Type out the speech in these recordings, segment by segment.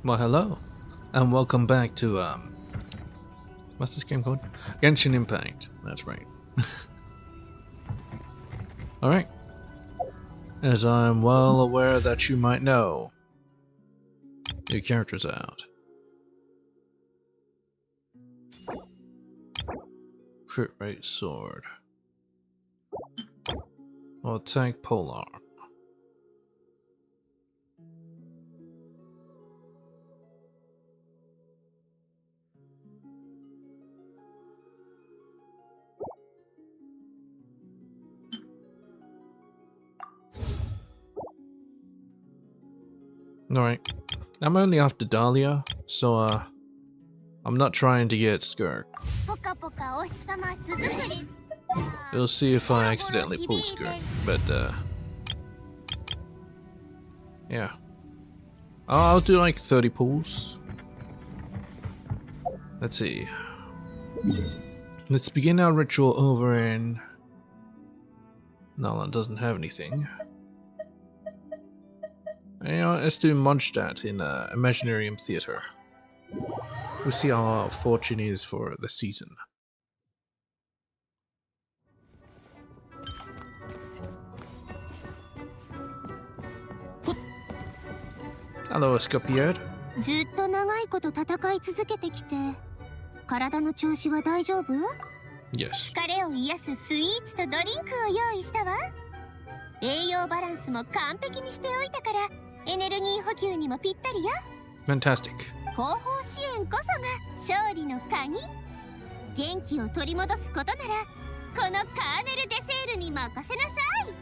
Well, hello, and welcome back to, what's this game called? Genshin Impact, that's right. Alright. As I'm well aware that you might know, your character's out. Crit rate sword. Or attack polearm. Alright. I'm only after Dahlia, so I'm not trying to get Skirk. We'll see if I accidentally pull Skirk, but yeah. I'll do like 30 pulls. Let's see. Let's begin our ritual over in... Nolan doesn't have anything. You know, let's do Mondstadt in Imaginarium Theatre. We'll see how our fortune is for the season. Hello, Escopiad. ずっと長いこと戦い続けてきて、体の調子は大丈夫？ Yes. 疲れを癒すスイーツとドリンクを用意したわ。栄養バランスも完璧にしておいたから、エネルギー補給にもぴったりよ。Fantastic. 後方支援こそが勝利の鍵。元気を取り戻すことなら、このカーネル・デセールに任せなさい。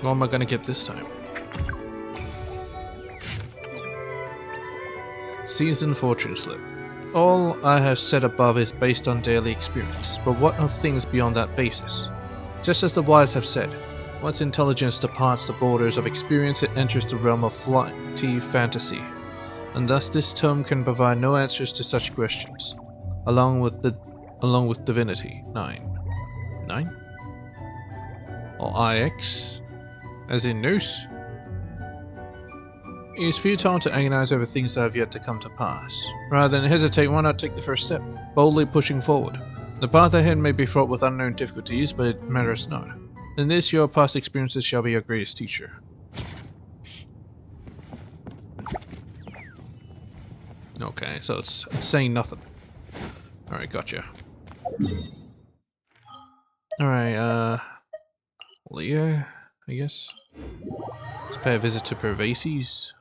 What am I gonna get this time? Season Fortune Slip. All I have said above is based on daily experience, but what of things beyond that basis? Just as the wise have said, once intelligence departs the borders of experience, it enters the realm of flighty fantasy, and thus this tome can provide no answers to such questions. Along with Divinity 9, or IX, as in Noose. It is futile to agonize over things that have yet to come to pass. Rather than hesitate, why not take the first step, boldly pushing forward? The path ahead may be fraught with unknown difficulties, but it matters not. In this, your past experiences shall be your greatest teacher. Okay, so it's saying nothing. Alright, gotcha. Alright, Leah, I guess. Let's pay a visit to Pervases.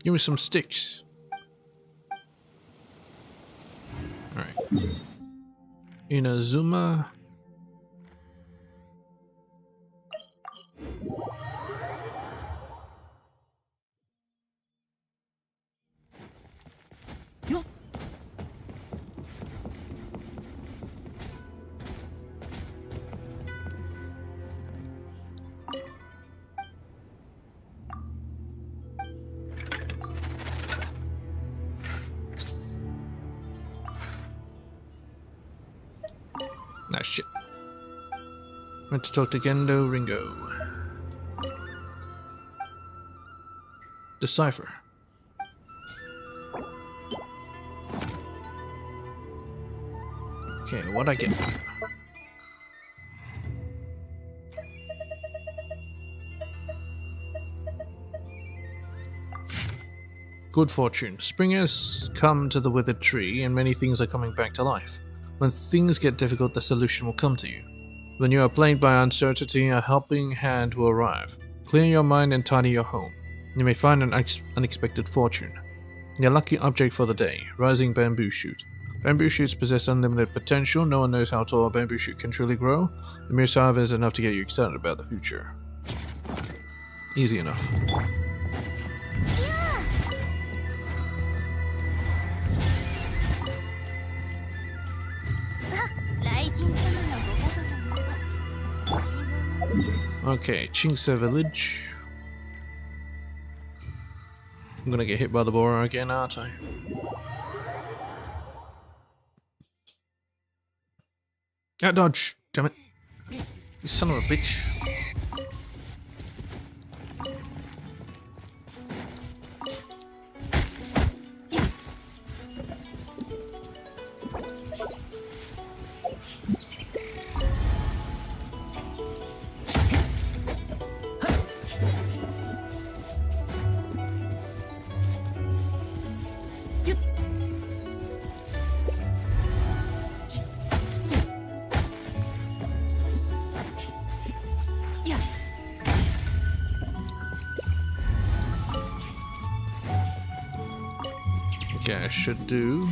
Give me some sticks. Alright. Inazuma. Ah, shit. Meant to talk to Gendo Ringo. Decipher. Okay, what'd I get? Good fortune. Spring has come to the withered tree, and many things are coming back to life. When things get difficult, the solution will come to you. When you are plagued by uncertainty, a helping hand will arrive. Clear your mind and tidy your home. You may find an unexpected fortune. Your lucky object for the day, rising bamboo shoot. Bamboo shoots possess unlimited potential. No one knows how tall a bamboo shoot can truly grow. The mere sight of it is enough to get you excited about the future. Easy enough. Okay, Chinksa village. I'm gonna get hit by the boar again, aren't I? Ah, dodge! Damn it. You son of a bitch. Okay, I should do.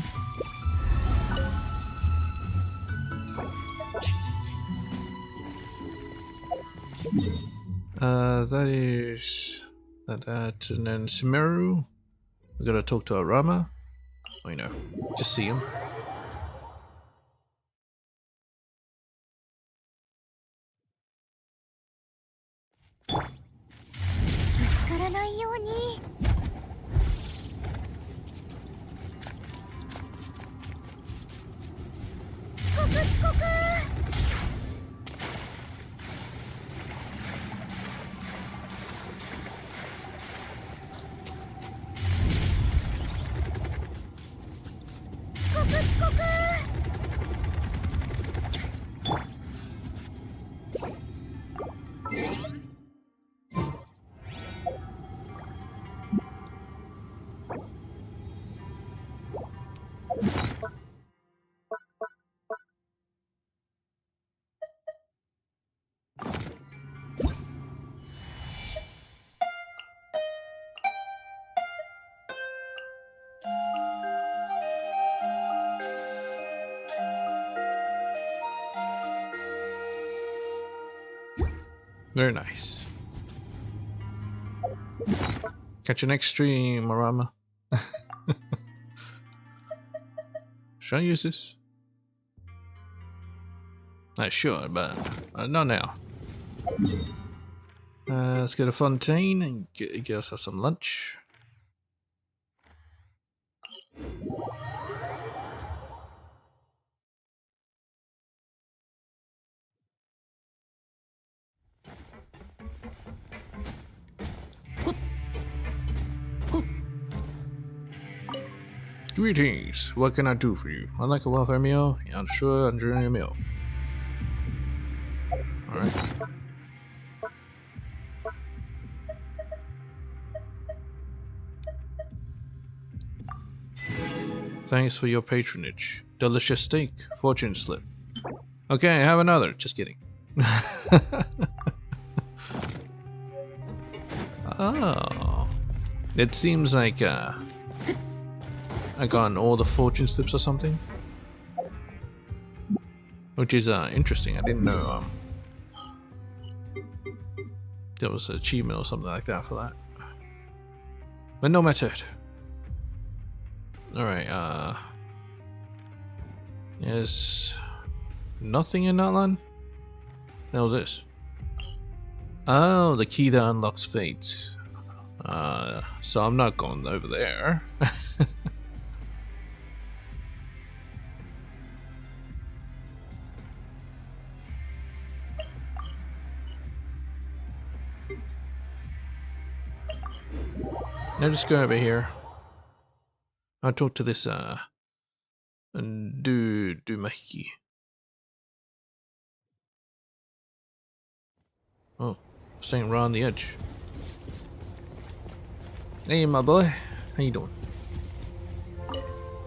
That is that, and then Sumeru. We gotta talk to Arama. Oh, you know, just see him. 見つからないように。遅刻遅刻。遅刻遅刻。Very nice. Catch you next stream, Arama. Should I use this? I should, but not now. Let's go to Fontaine and get ourselves some lunch. Greetings. What can I do for you? I'd like a welfare meal. Yeah, I'm sure I'm doing a meal. Alright. Thanks for your patronage. Delicious steak. Fortune slip. Okay, have another. Just kidding. Oh. It seems like I got all the fortune slips or something. Which is interesting. I didn't know there was an achievement or something like that for that. But no matter. Alright, there's nothing in that land? What was this? Oh, the key that unlocks fate. So I'm not going over there. Now just go over here. I'll talk to this Mahiki. Oh, staying right on the edge. Hey my boy, how you doing?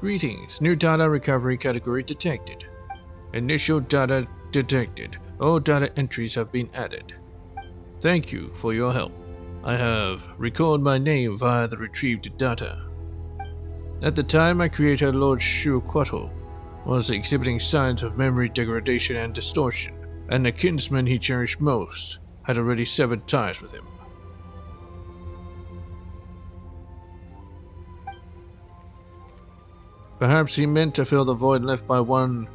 Greetings, new data recovery category detected. Initial data detected. All data entries have been added. Thank you for your help. I have recalled my name via the retrieved data. At the time, my creator, Lord Shuquatl, was exhibiting signs of memory degradation and distortion, and the kinsman he cherished most had already severed ties with him. Perhaps he meant to fill the void left by one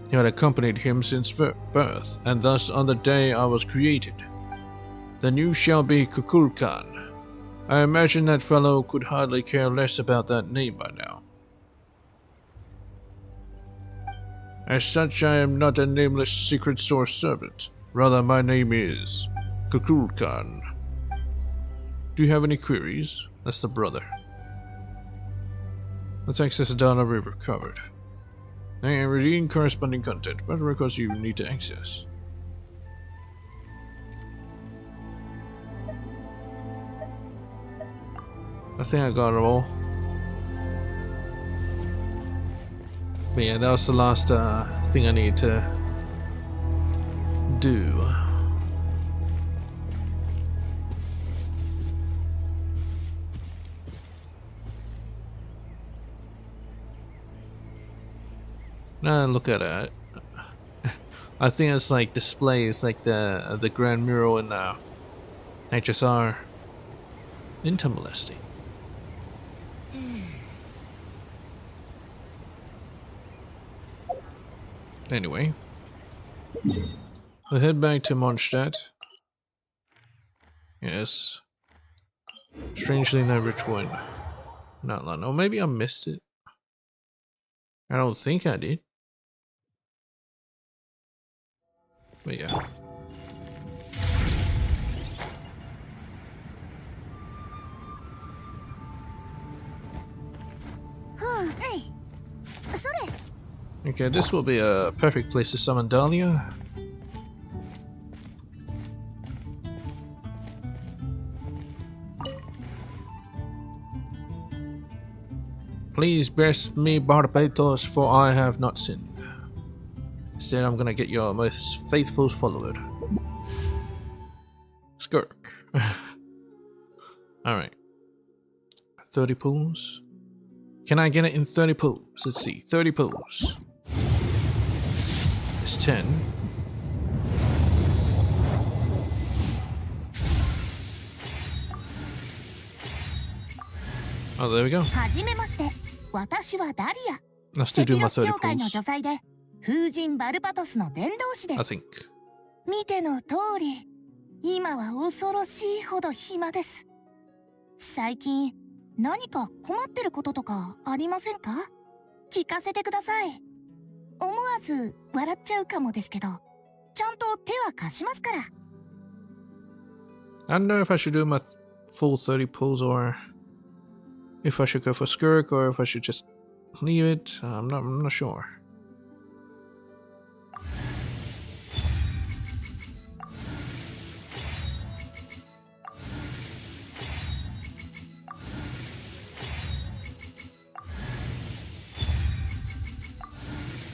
who had accompanied him since birth, and thus on the day I was created. Then you shall be Kukulkan. I imagine that fellow could hardly care less about that name by now. As such, I am not a nameless secret source servant. Rather, my name is Kukulkan. Do you have any queries? That's the brother. Let's access the data we've recovered. And redeem corresponding content, but records you need to access. I think I got it all. But yeah, that was the last thing I need to do. Now look at it. I think it's like displays like the grand mural in HSR. Intermolesting. Anyway, we'll head back to Mondstadt. Yes. Strangely, no ritual in Nightline. Or maybe I missed it. I don't think I did. But yeah. Okay, this will be a perfect place to summon Dahlia. Please bless me, Barbatos, for I have not sinned. Instead, I'm gonna get your most faithful follower. Skirk. Alright. 30 pools. Can I get it in 30 pools? Let's see. 30 pools. It's 10. Oh, there we go. Let's do my 30 pools. I think. 見ての通り、今は恐ろしいほど暇です。最近何か困ってることとかありませんか？聞かせてください。思わず笑っちゃうかもですけど、ちゃんと手は貸しますから。I don't know if I should do my full 30 pulls or if I should go for Skirk or if I should just leave it. I'm not sure.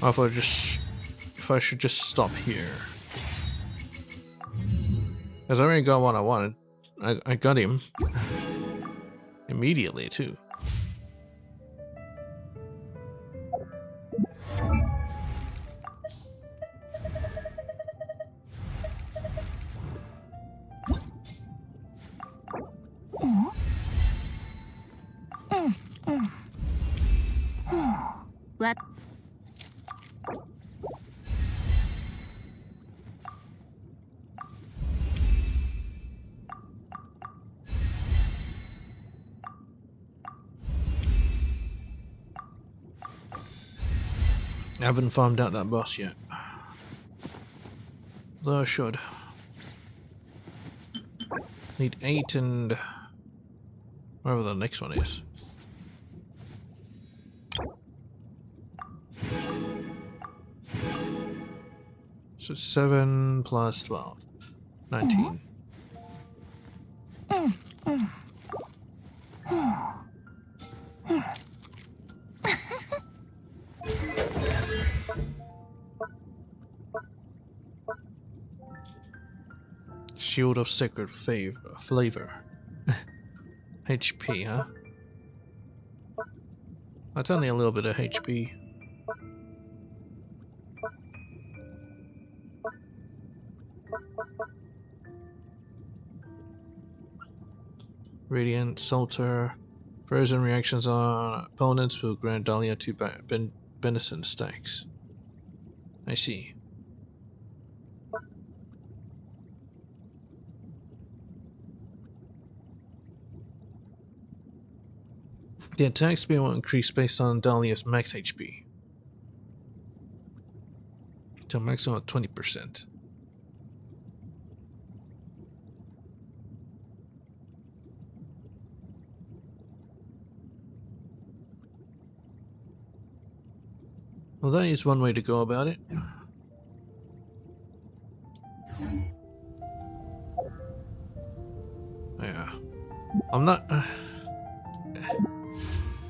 Or if I should just stop here. Because I already got what I wanted. I got him. Immediately, too. What? I haven't farmed out that boss yet. Though I should. Need 8 and whatever the next one is. So 7 plus 12. 19. Shield of Sacred Flavor. HP, huh? That's only a little bit of HP. Radiant, Salter. Frozen reactions on opponents will grant Dahlia 2 Benison stacks. I see. The attack speed will increase based on Dahlia's max HP. To a maximum of 20%. Well, that is one way to go about it. Yeah. I'm not...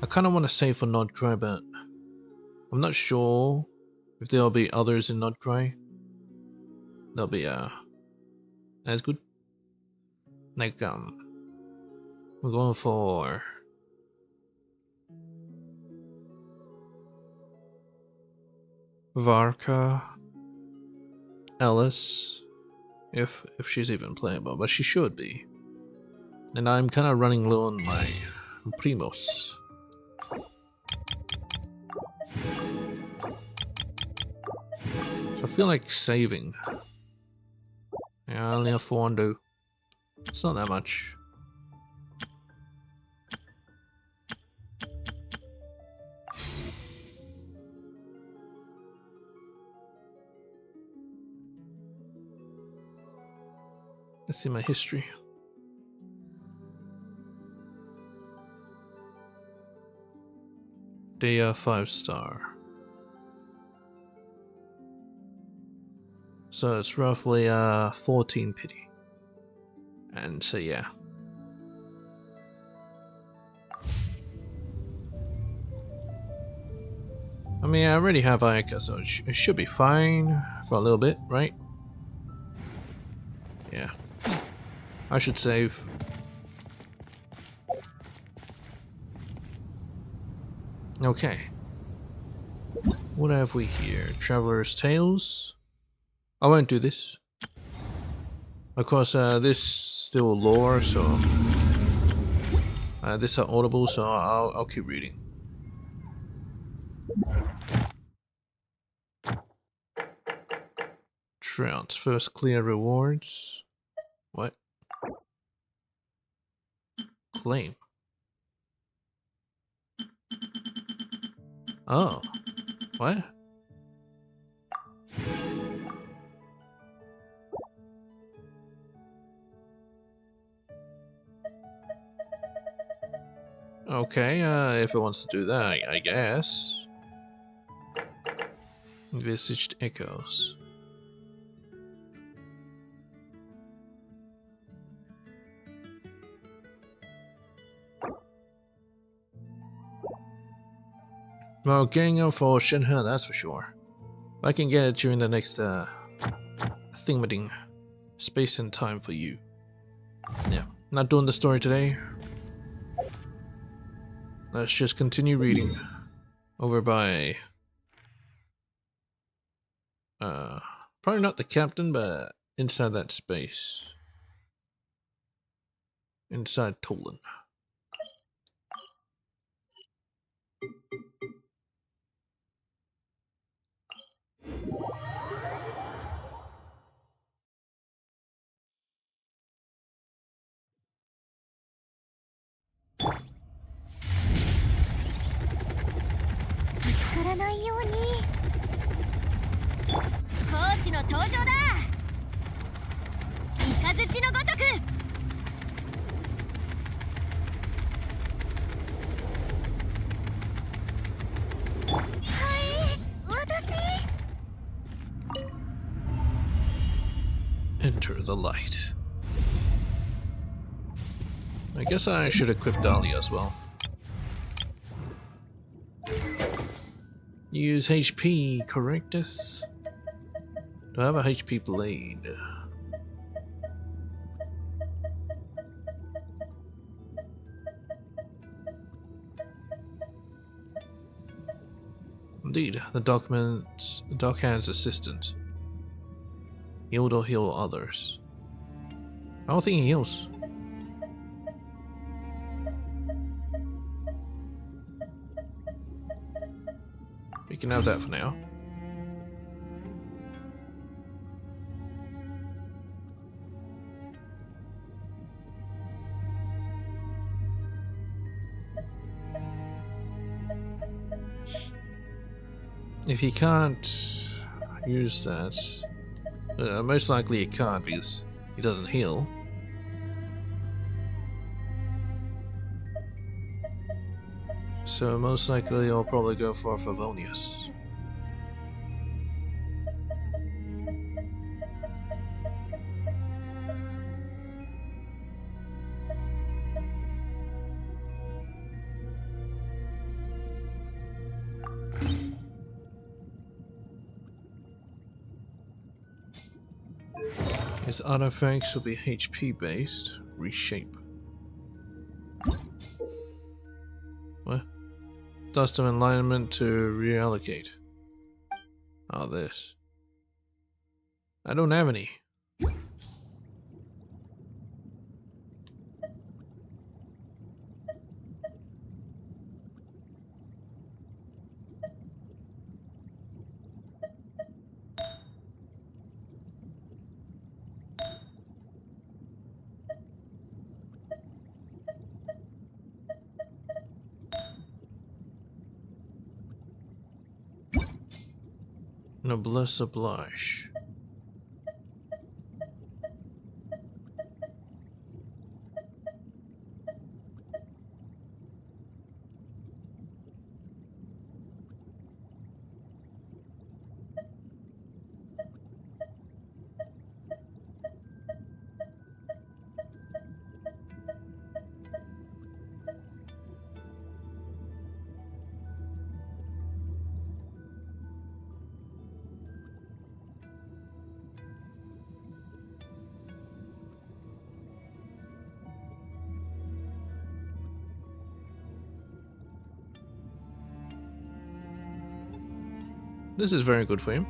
I kind of want to save for Nodcry, but I'm not sure if there'll be others in Nodcry. They'll be, as good. Like, we're going for... Varka, Alice, if she's even playable, but she should be. And I'm kind of running low on my Primos. So I feel like saving. Yeah, I only have 4 undo. It's not that much. Let's see my history. They are 5-star. So it's roughly 14 pity. And so yeah. I mean, I already have Ayaka, so it should be fine for a little bit, right? Yeah. I should save. Okay. What have we here? Traveler's Tales? I won't do this. Of course, this still lore, so... this are Audible, so I'll keep reading. Trounce, first clear rewards. What? Claim. Oh. What? Okay, if it wants to do that, I guess. Envisaged echoes. Well, getting up for Shenhe, that's for sure. I can get it during the next thingamading. Space and time for you. Yeah, not doing the story today. Let's just continue reading. Over by... probably not the captain, but inside that space. Inside Tolan. Enter the light. I guess I should equip Dahlia as well. Use HP, correcteth? Do I have a HP blade? Indeed, the Dockhand's assistant. Healed or heal others. I don't think he heals. We can have that for now. If he can't use that, most likely he can't because he doesn't heal. So most likely I'll probably go for Favonius. His artifacts will be HP based. Reshape. What? Dust of Enlightenment to reallocate. Oh, this. I don't have any. Noblesse oblige. This is very good for him.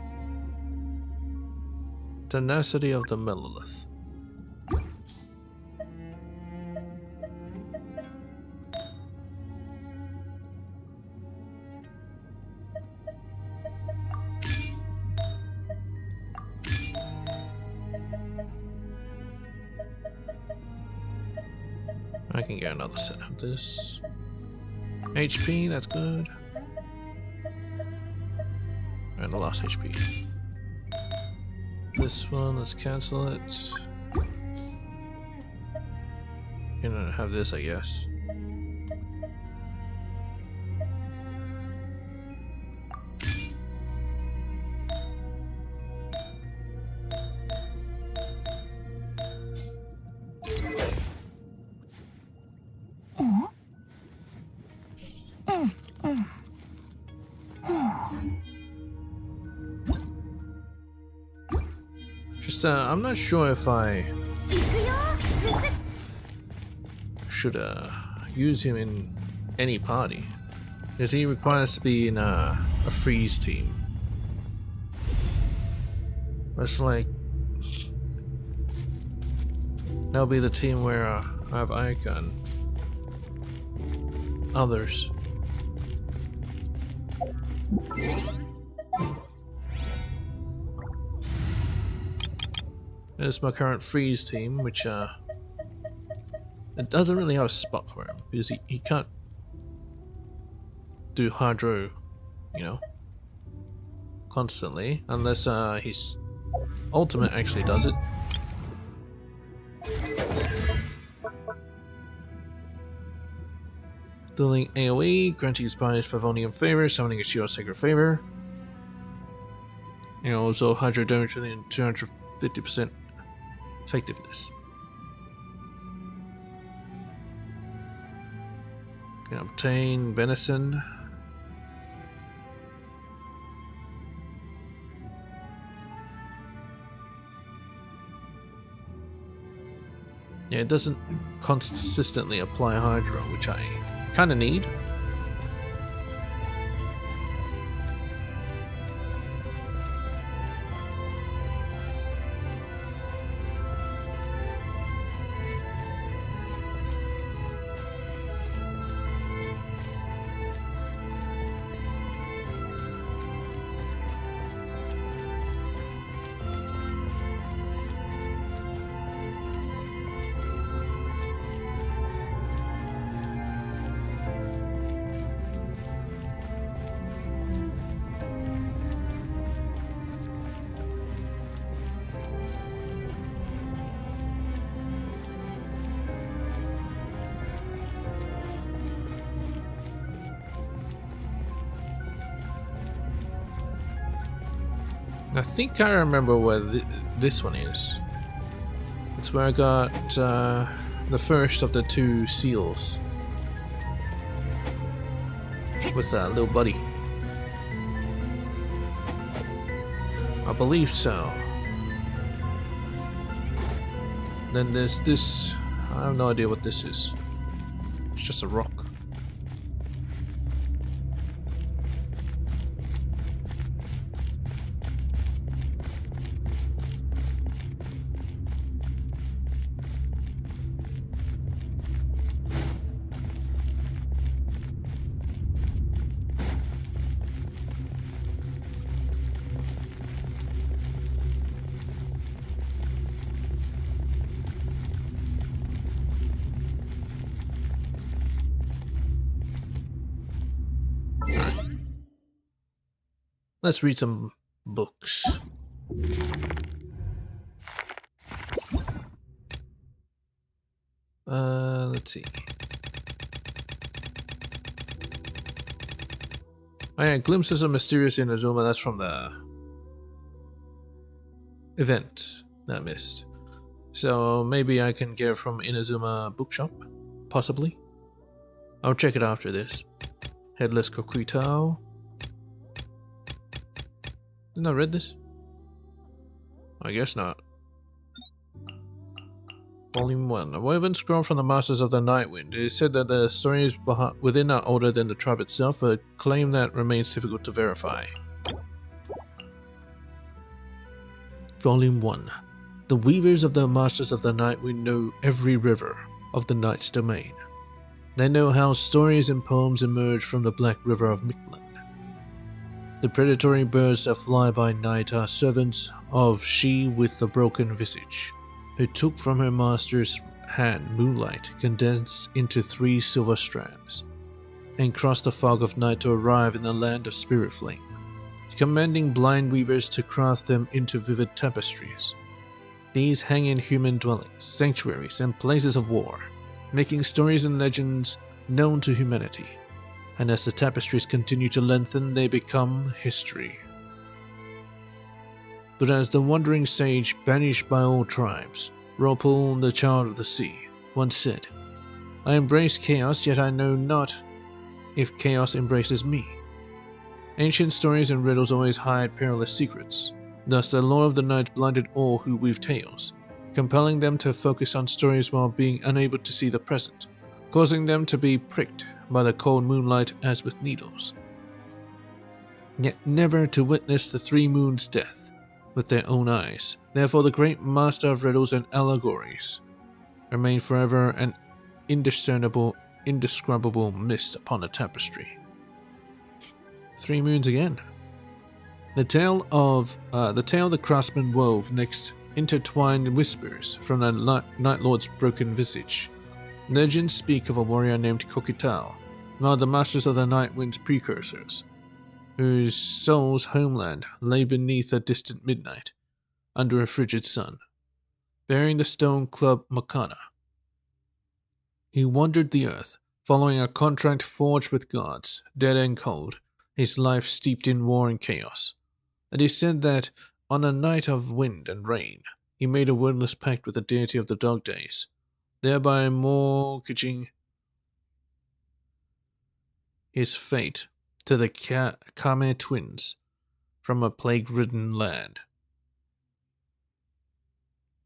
Tenacity of the Melolith. I can get another set of this. HP, that's good. And the last HP. This one, let's cancel it. And have this, I guess. I'm not sure if I should use him in any party, because he requires to be in a freeze team. It's like that'll be the team where I have Icon. Others. There's my current freeze team, which it doesn't really have a spot for him because he can't do hydro, you know, constantly unless his ultimate actually does it. Dealing AoE, granting Spanish Favonian favor, summoning a shield sacred favor. And also hydro damage within 250% effectiveness. Can obtain venison. Yeah, it doesn't consistently apply hydro, which I kind of need. I think I remember where this one is. It's where I got the first of the 2 seals with a little buddy. I believe so. Then there's this. I have no idea what this is. It's just a rock. Let's read some books. Let's see. Oh yeah, glimpses of mysterious Inazuma. That's from the event that I missed. So maybe I can get it from Inazuma Bookshop, possibly. I'll check it after this. Headless Kokuitao. Didn't I read this? I guess not. Volume 1. A woven scroll from the Masters of the Nightwind. It is said that the stories within are older than the tribe itself, a claim that remains difficult to verify. Volume 1. The weavers of the Masters of the Nightwind know every river of the Night's domain. They know how stories and poems emerge from the Black River of Mictlan. The predatory birds that fly by night are servants of She with the Broken Visage, who took from her master's hand moonlight condensed into 3 silver strands, and crossed the fog of night to arrive in the land of Spirit Flame, commanding blind weavers to craft them into vivid tapestries. These hang in human dwellings, sanctuaries, and places of war, making stories and legends known to humanity. And as the tapestries continue to lengthen, they become history. But as the wandering sage, banished by all tribes, Ropal, the child of the sea, once said, I embrace chaos, yet I know not if chaos embraces me. Ancient stories and riddles always hide perilous secrets. Thus the lore of the night blinded all who weave tales, compelling them to focus on stories while being unable to see the present, causing them to be pricked by the cold moonlight as with needles, yet never to witness the 3 moons' death with their own eyes. Therefore the great master of riddles and allegories remain forever an indiscernible, indescribable mist upon a tapestry. 3 moons again. The tale the craftsman wove next intertwined whispers from the Night Lord's broken visage. Legends speak of a warrior named Kokitao, one of the Masters of the Nightwind's precursors, whose soul's homeland lay beneath a distant midnight, under a frigid sun, bearing the stone club Makana. He wandered the earth, following a contract forged with gods, dead and cold, his life steeped in war and chaos. It is said that, on a night of wind and rain, he made a wordless pact with the deity of the dog days, thereby mortgaging his fate to the Kame twins from a plague-ridden land.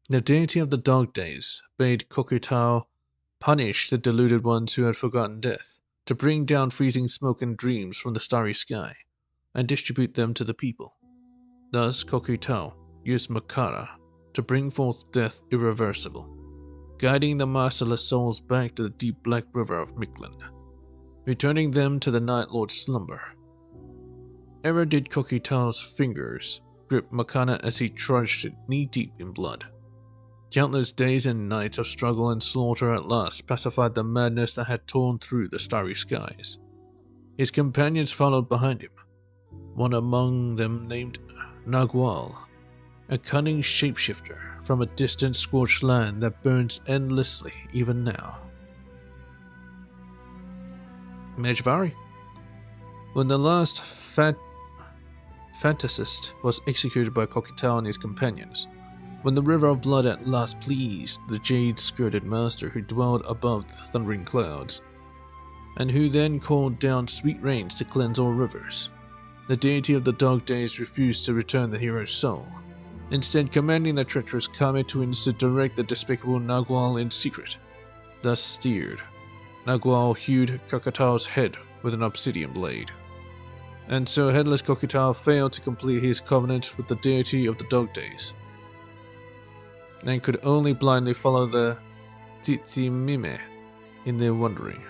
The deity of the dog days bade Kokutao punish the deluded ones who had forgotten death, to bring down freezing smoke and dreams from the starry sky, and distribute them to the people. Thus Kokutao used Makara to bring forth death irreversible, guiding the masterless souls back to the deep black river of Mictlan, returning them to the Night Lord's slumber. Ever did Kokitao's fingers grip Makana as he trudged it knee-deep in blood. Countless days and nights of struggle and slaughter at last pacified the madness that had torn through the starry skies. His companions followed behind him, one among them named Nagual, a cunning shapeshifter from a distant scorched land that burns endlessly even now. Mejvari. When the last fantasist was executed by Kokitao and his companions, when the river of blood at last pleased the jade-skirted master who dwelled above the thundering clouds, and who then called down sweet rains to cleanse all rivers, the deity of the dog days refused to return the hero's soul, instead commanding the treacherous Kame twins to direct the despicable Nagual in secret. Thus steered, Nagual hewed Kokitao's head with an obsidian blade. And so headless Kokitao failed to complete his covenant with the deity of the dog days, and could only blindly follow the Tsitsimime in their wandering.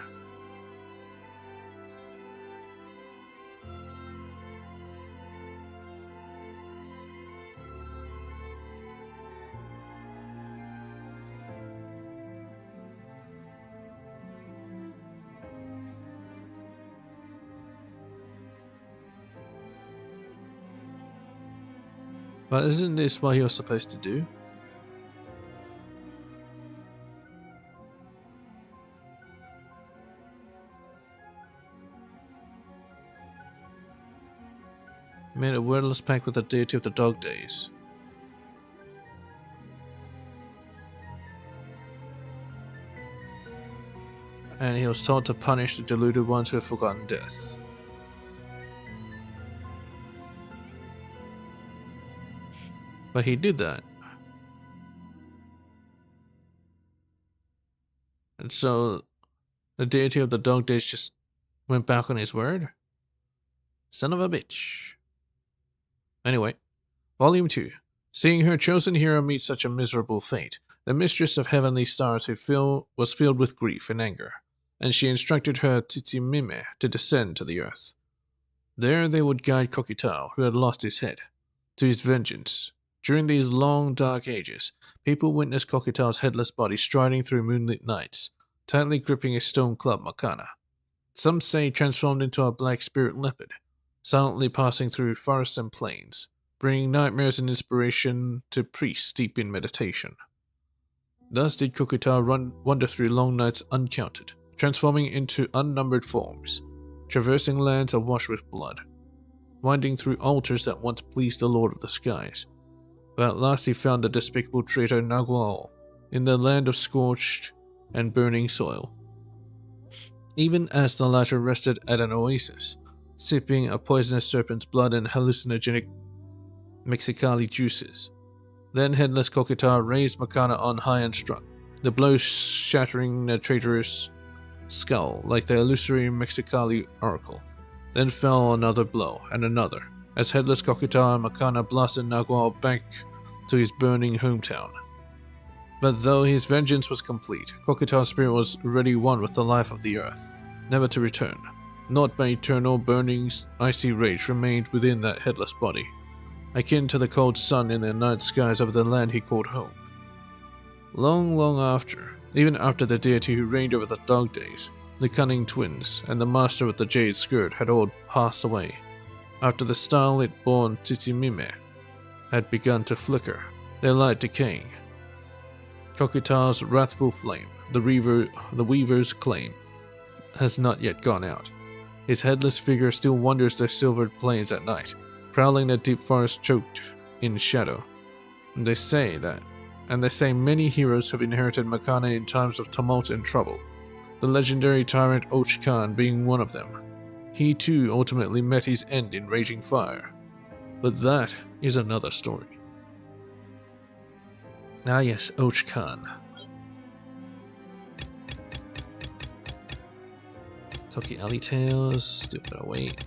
But isn't this what he was supposed to do? He made a wordless pact with the deity of the dog days. And he was told to punish the deluded ones who had forgotten death. But he did that. And so the deity of the dog days just went back on his word? Son of a bitch. Anyway, Volume 2. Seeing her chosen hero meet such a miserable fate, the mistress of heavenly stars was filled with grief and anger, and she instructed her Tsitsimime to descend to the earth. There they would guide Kokitao, who had lost his head, to his vengeance. During these long, dark ages, people witnessed Kokitao's headless body striding through moonlit nights, tightly gripping a stone club Makana. Some say transformed into a black spirit leopard, silently passing through forests and plains, bringing nightmares and inspiration to priests deep in meditation. Thus did Kokitao wander through long nights uncounted, transforming into unnumbered forms, traversing lands awash with blood, winding through altars that once pleased the Lord of the Skies. But at last he found the despicable traitor Nagual in the land of scorched and burning soil. Even as the latter rested at an oasis, sipping a poisonous serpent's blood and hallucinogenic Mexicali juices. Then headless Kokitao raised Makana on high and struck, the blow shattering the traitorous skull like the illusory Mexicali oracle. Then fell another blow, and another, as headless Kokitao and Makana blasted Nagual back to his burning hometown. But though his vengeance was complete, Kokitao's spirit was already one with the life of the earth, never to return. Naught but eternal burning, icy rage remained within that headless body, akin to the cold sun in the night skies over the land he called home. Long, long after, even after the deity who reigned over the dog days, the cunning twins, and the master with the jade skirt had all passed away, after the starlit-born Tsitsimime had begun to flicker, their light decaying. Kokitao's wrathful flame, the weaver's claim, has not yet gone out. His headless figure still wanders the silvered plains at night, prowling the deep forest choked in shadow. And they say many heroes have inherited Makana in times of tumult and trouble, the legendary tyrant Och Khan being one of them. He too ultimately met his end in raging fire. But that is another story. Ah yes, Och Khan. Toki Alley Tales, still gotta wait.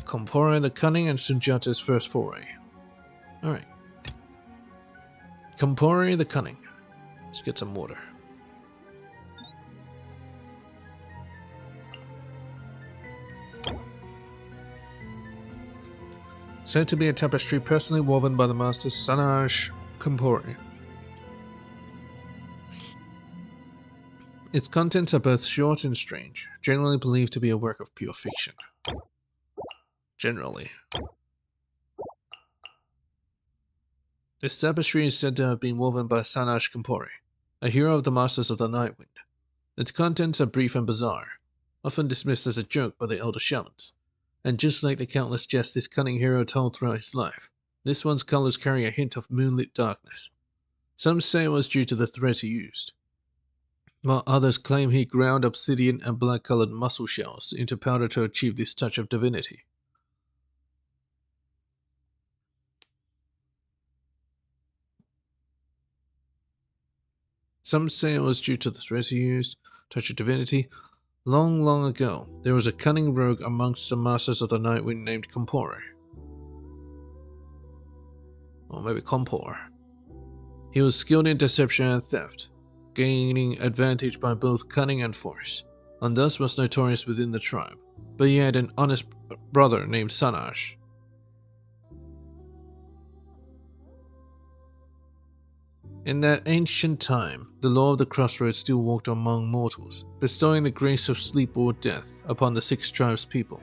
Compore the Cunning and Sunjata's first foray. Alright. Compore the Cunning. Let's get some water. Said to be a tapestry personally woven by the master Sanaj Compore. Its contents are both short and strange, generally believed to be a work of pure fiction. Generally. This tapestry is said to have been woven by Sanaj Compore, a hero of the Masters of the Nightwind. Its contents are brief and bizarre, often dismissed as a joke by the elder shamans, And just like the countless jests this cunning hero told throughout his life, this one's colors carry a hint of moonlit darkness. Some say it was due to the thread he used, while others claim he ground obsidian and black-colored mussel shells into powder to achieve this touch of divinity. Some say it was due to the threads he used, touch of divinity. Long, long ago, there was a cunning rogue amongst the masters of the Nightwind named Compore. Or maybe Compor. He was skilled in deception and theft, gaining advantage by both cunning and force, and thus was notorious within the tribe. But he had an honest brother named Sanaj. In that ancient time, the law of the crossroads still walked among mortals, bestowing the grace of sleep or death upon the 6 tribes' people,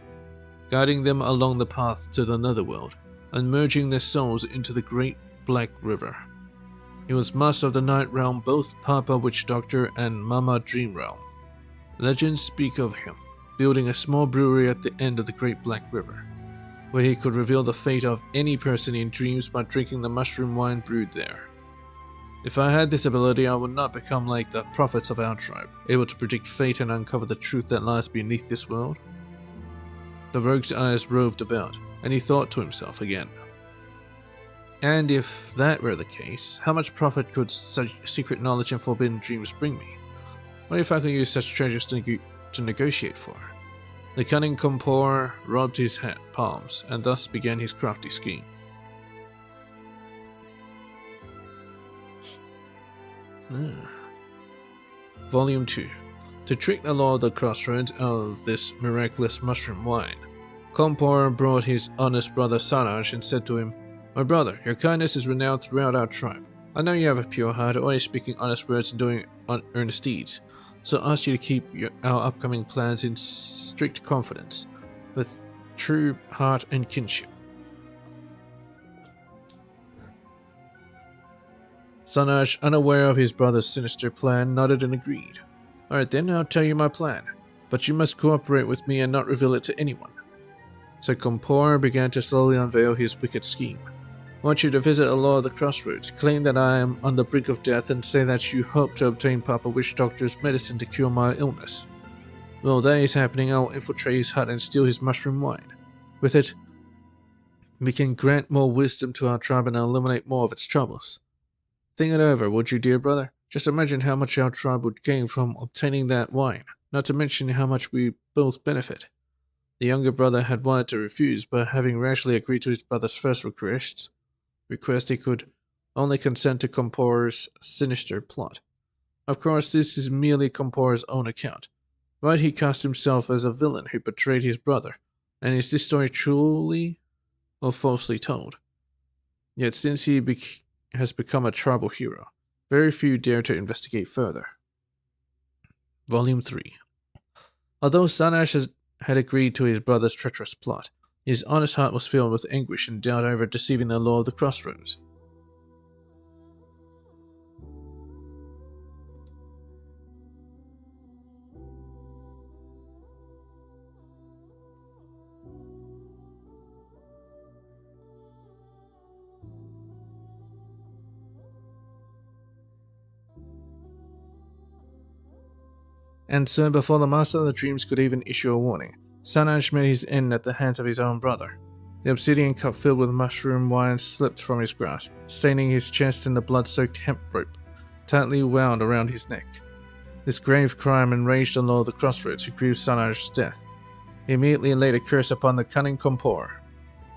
guiding them along the path to the netherworld, and merging their souls into the great Black River. He was master of the Night Realm, both Papa Witch Doctor and Mama Dream Realm. Legends speak of him, building a small brewery at the end of the Great Black River, where he could reveal the fate of any person in dreams by drinking the mushroom wine brewed there. If I had this ability, I would not become like the prophets of our tribe, able to predict fate and uncover the truth that lies beneath this world. The rogue's eyes roved about, and he thought to himself again. And if that were the case, how much profit could such secret knowledge and forbidden dreams bring me? What if I could use such treasures to negotiate for? The cunning Compor rubbed his palms, and thus began his crafty scheme. Volume 2. To trick the law of the crossroads out of this miraculous mushroom wine, Compor brought his honest brother Sanaj and said to him, "My brother, your kindness is renowned throughout our tribe. I know you have a pure heart, always speaking honest words and doing earnest deeds, so I ask you to keep our upcoming plans in strict confidence, with true heart and kinship." Sanaj, unaware of his brother's sinister plan, nodded and agreed. "Alright then, I'll tell you my plan, but you must cooperate with me and not reveal it to anyone." So Compor began to slowly unveil his wicked scheme. "I want you to visit a law of the crossroads, claim that I am on the brink of death, and say that you hope to obtain Papa Witch Doctor's medicine to cure my illness. While that is happening, I will infiltrate his hut and steal his mushroom wine. With it, we can grant more wisdom to our tribe and eliminate more of its troubles. Think it over, would you, dear brother? Just imagine how much our tribe would gain from obtaining that wine, not to mention how much we both benefit." The younger brother had wanted to refuse, but having rashly agreed to his brother's first request, he could only consent to Compor's sinister plot. Of course, this is merely Compor's own account, but he cast himself as a villain who betrayed his brother, and is this story truly or falsely told? Yet since he has become a tribal hero, very few dare to investigate further. Volume 3. Although Sanaj had agreed to his brother's treacherous plot, his honest heart was filled with anguish and doubt over deceiving the law of the crossroads. And so, before the Master of the Dreams could even issue a warning, Sanaj met his end at the hands of his own brother. The obsidian cup filled with mushroom wine slipped from his grasp, staining his chest in the blood-soaked hemp rope, tightly wound around his neck. This grave crime enraged the law of the crossroads, who grieved Sanaj's death. He immediately laid a curse upon the cunning Compor.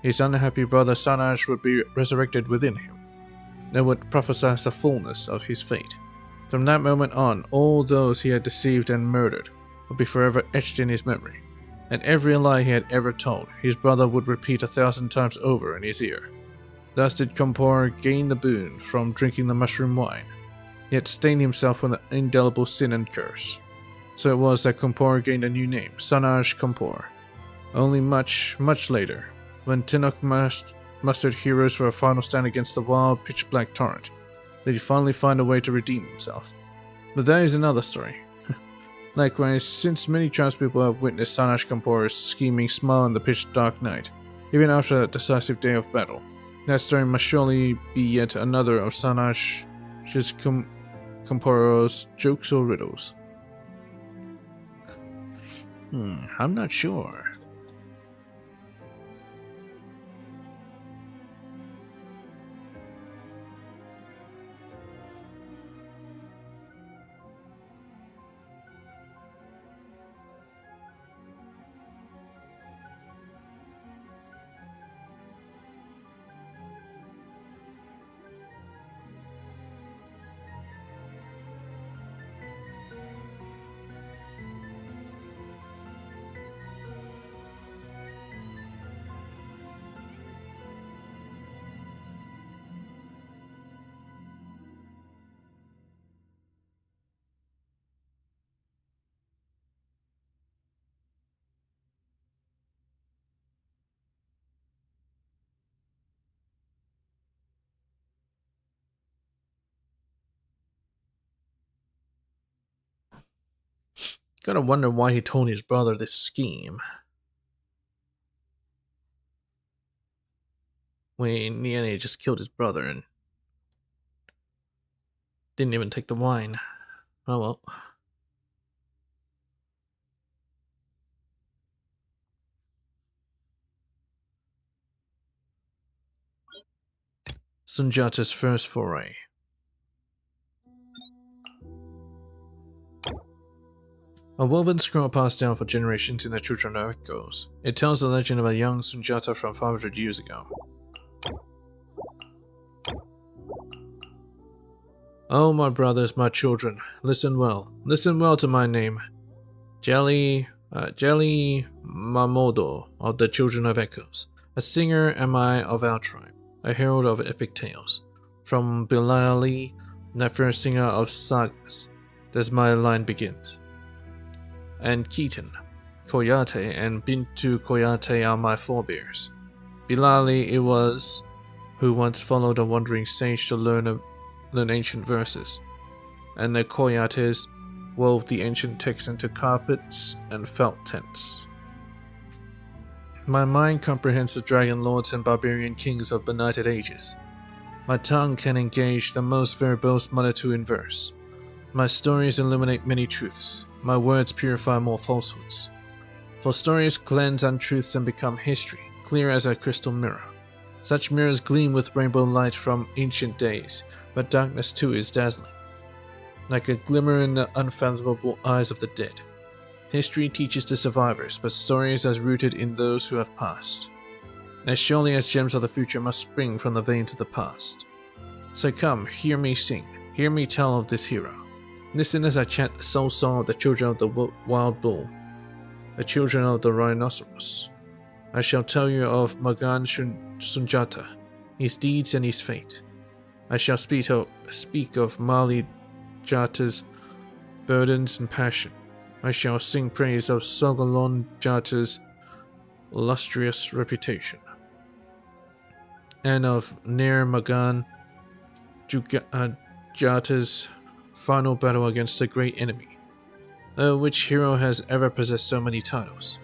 His unhappy brother Sanaj would be resurrected within him, and would prophesy the fullness of his fate. From that moment on, all those he had deceived and murdered would be forever etched in his memory, and every lie he had ever told, his brother would repeat 1,000 times over in his ear. Thus did Compor gain the boon from drinking the mushroom wine, yet stained himself with an indelible sin and curse. So it was that Compor gained a new name, Sanaj Compor. Only much, much later, when Tinnock mustered heroes for a final stand against the wild, pitch-black torrent, did he finally find a way to redeem himself. But that is another story. Likewise, since many tribespeople have witnessed Sanash Kampor's scheming smile in the pitch dark night, even after that decisive day of battle, that story must surely be yet another of Sanash's Kamporo's jokes or riddles. I'm not sure. Gotta wonder why he told his brother this scheme. When in the end he just killed his brother and didn't even take the wine. Oh well. Sunjata's first foray. A woven scroll passed down for generations in the Children of Echoes. It tells the legend of a young Sunjata from 500 years ago. Oh, my brothers, my children, listen well. Listen well to my name. Jelly Mamodo of the Children of Echoes. A singer am I of our tribe, a herald of epic tales. From Bilali, the first singer of sagas, thus my line begins. And Keaton, Koyate, and Bintu Koyate are my forebears. Bilali it was who once followed a wandering sage to learn ancient verses, and the Koyates wove the ancient texts into carpets and felt tents. My mind comprehends the dragon lords and barbarian kings of benighted ages. My tongue can engage the most verbose multitude in verse. My stories illuminate many truths. My words purify more falsehoods. For stories cleanse untruths and become history, clear as a crystal mirror. Such mirrors gleam with rainbow light from ancient days, but darkness too is dazzling. Like a glimmer in the unfathomable eyes of the dead. History teaches the survivors, but stories are rooted in those who have passed. As surely as gems of the future must spring from the veins of the past. So come, hear me sing, hear me tell of this hero. Listen as I chant the soul song of the children of the wild bull, the children of the rhinoceros. I shall tell you of Magan Sunjata, his deeds and his fate. I shall speak of Mali Jata's burdens and passion. I shall sing praise of Sogolon Jata's illustrious reputation, and of Nair Magan Jata's final battle against a great enemy. Which hero has ever possessed so many titles?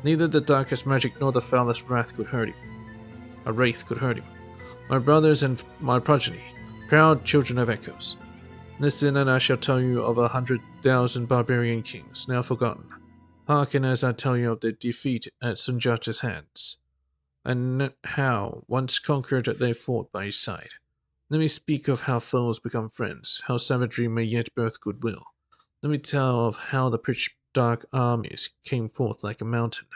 Neither the darkest magic nor the foulest wrath could hurt him. A wraith could hurt him. My brothers and my progeny, proud children of echoes. Listen, and I shall tell you of 100,000 barbarian kings, now forgotten. Hearken as I tell you of their defeat at Sunjata's hands, and how, once conquered, they fought by his side. Let me speak of how foes become friends, how savagery may yet birth goodwill. Let me tell of how the pitch dark armies came forth like a mountain,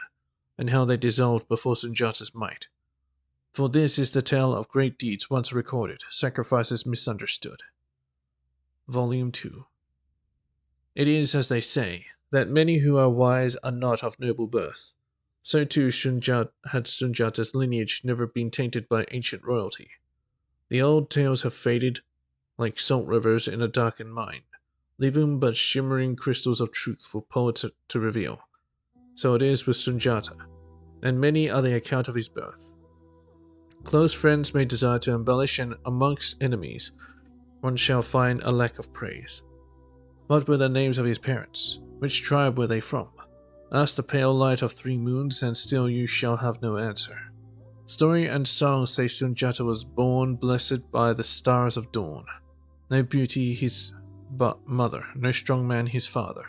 and how they dissolved before Sunjata's might. For this is the tale of great deeds once recorded, sacrifices misunderstood. Volume 2. It is, as they say, that many who are wise are not of noble birth. So too had Sunjata's lineage never been tainted by ancient royalty. The old tales have faded, like salt rivers in a darkened mine, leaving but shimmering crystals of truth for poets to reveal. So it is with Sunjata, and many are the account of his birth. Close friends may desire to embellish, and amongst enemies one shall find a lack of praise. What were the names of his parents? Which tribe were they from? Ask the pale light of 3 moons, and still you shall have no answer. Story and song say Sunjata was born blessed by the stars of dawn. No beauty his mother, no strong man his father.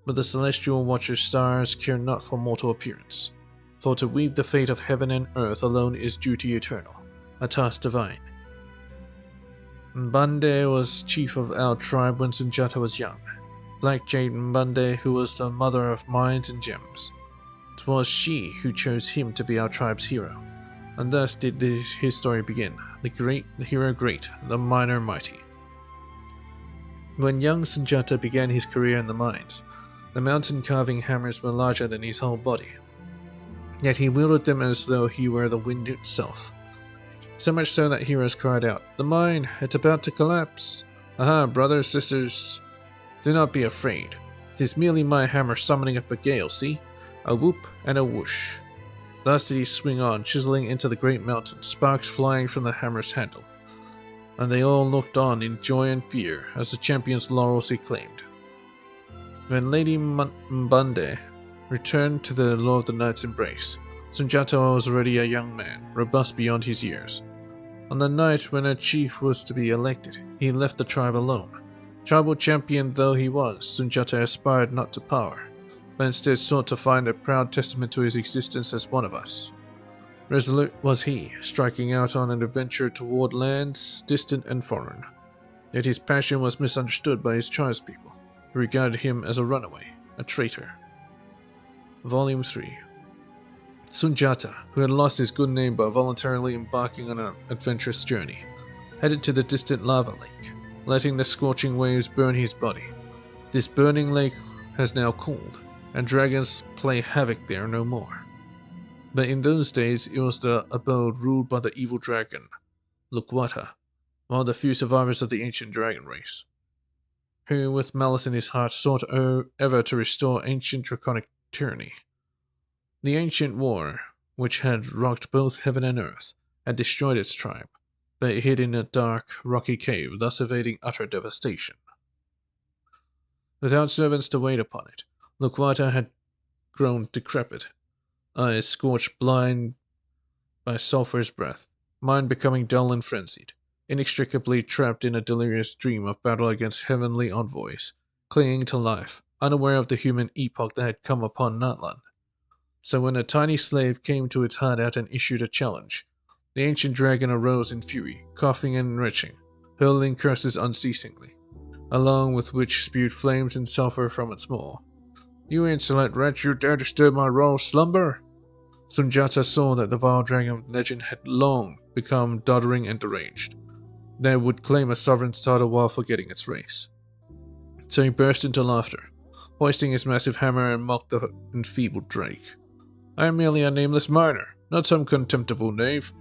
But the celestial watcher's stars care not for mortal appearance, for to weave the fate of heaven and earth alone is duty eternal, a task divine. Mbande was chief of our tribe when Sunjata was young. Black Jade Mbande, who was the mother of mines and gems. 'Twas she who chose him to be our tribe's hero, and thus did his story begin. The hero great, the miner mighty. When young Sunjata began his career in the mines, the mountain carving hammers were larger than his whole body. Yet he wielded them as though he were the wind itself. So much so that heroes cried out, "The mine, it's about to collapse. Aha, brothers, sisters, do not be afraid. 'Tis merely my hammer summoning up a gale, see? A whoop and a whoosh." Thus did he swing on, chiseling into the great mountain, sparks flying from the hammer's handle. And they all looked on in joy and fear as the champion's laurels he claimed. When Lady Mbande returned to the Lord of the Night's embrace, Sunjata was already a young man, robust beyond his years. On the night when a chief was to be elected, he left the tribe alone. Tribal champion though he was, Sunjata aspired not to power, but instead sought to find a proud testament to his existence as one of us. Resolute was he, striking out on an adventure toward lands distant and foreign. Yet his passion was misunderstood by his tribespeople, who regarded him as a runaway, a traitor. Volume 3. Sunjata, who had lost his good name by voluntarily embarking on an adventurous journey, headed to the distant lava lake, letting the scorching waves burn his body. This burning lake has now cooled, and dragons play havoc there no more. But in those days it was the abode ruled by the evil dragon, Lukwata, one of the few survivors of the ancient dragon race, who with malice in his heart sought ever to restore ancient draconic tyranny. The ancient war, which had rocked both heaven and earth, had destroyed its tribe, but it hid in a dark, rocky cave, thus evading utter devastation. Without servants to wait upon it, Lukwata had grown decrepit, eyes scorched blind by sulphur's breath, mind becoming dull and frenzied, inextricably trapped in a delirious dream of battle against heavenly envoys, clinging to life, unaware of the human epoch that had come upon Natlan. So when a tiny slave came to its hideout and issued a challenge, the ancient dragon arose in fury, coughing and retching, hurling curses unceasingly, along with which spewed flames and sulphur from its maw. "You insolent wretch, you dare disturb my royal slumber?" Sunjata saw that the vile dragon of legend had long become doddering and deranged, that it would claim a sovereign's title while forgetting its race. So he burst into laughter, hoisting his massive hammer and mocked the enfeebled drake. "I am merely a nameless miner, not some contemptible knave,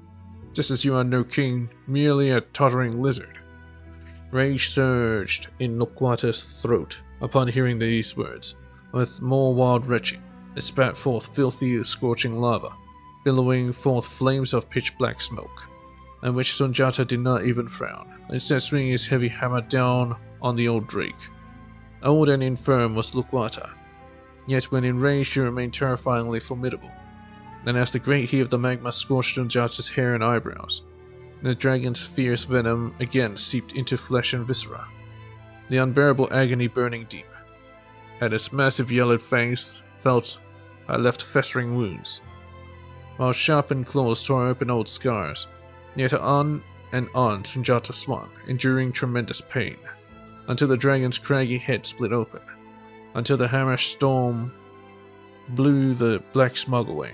just as you are no king, merely a tottering lizard." Rage surged in Lukwata's throat upon hearing these words. With more wild retching, it spat forth filthy, scorching lava, billowing forth flames of pitch-black smoke, at which Sunjata did not even frown, instead swinging his heavy hammer down on the old drake. Old and infirm was Lukwata, yet when enraged he remained terrifyingly formidable. And as the great heat of the magma scorched Sunjata's hair and eyebrows, the dragon's fierce venom again seeped into flesh and viscera, the unbearable agony burning deep. At its massive yellowed fangs left festering wounds, while sharpened claws tore open old scars. Yet on and on Sunjata swung, enduring tremendous pain, until the dragon's craggy head split open, until the hammer storm blew the black smog away.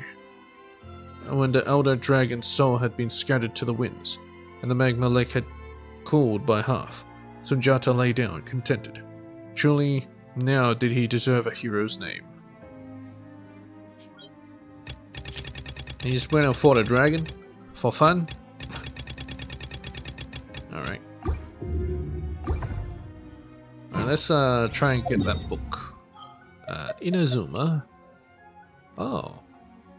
And when the elder dragon's soul had been scattered to the winds, and the magma lake had cooled by half, Sunjata lay down, contented. Truly, now did he deserve a hero's name. He just went and fought a dragon? For fun? Alright. Alright, let's try and get that book. Inazuma. Oh,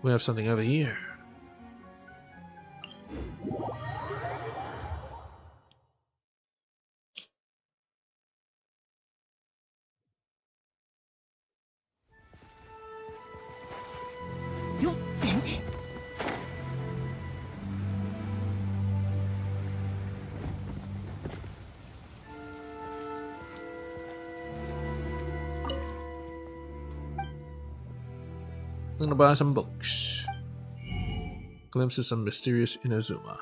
we have something over here. I'm gonna buy some books. Glimpses of Mysterious Inazuma.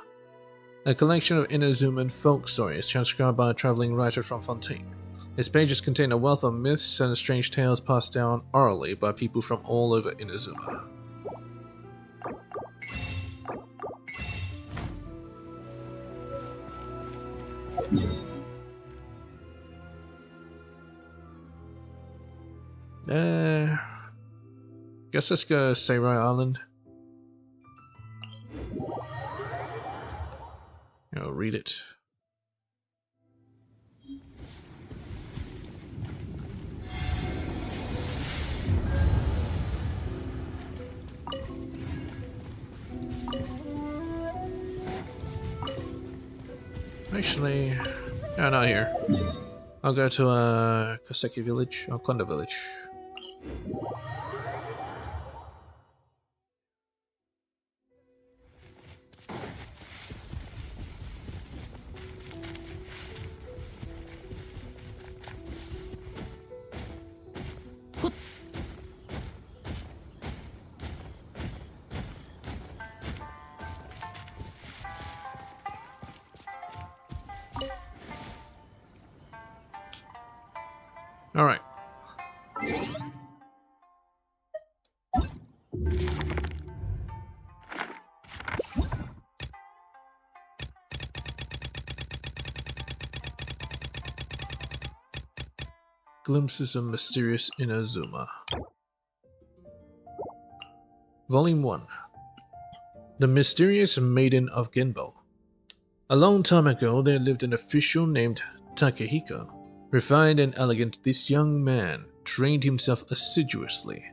A collection of Inazuman folk stories transcribed by a traveling writer from Fontaine. Its pages contain a wealth of myths and strange tales passed down orally by people from all over Inazuma. Guess let's go Seirai Island. I'll read it. Actually, no, not here. I'll go to Koseki village, or Kondo village. All right. Glimpses of Mysterious Inazuma. Volume 1. The Mysterious Maiden of Genbo. A long time ago, there lived an official named Takehiko. Refined and elegant, this young man trained himself assiduously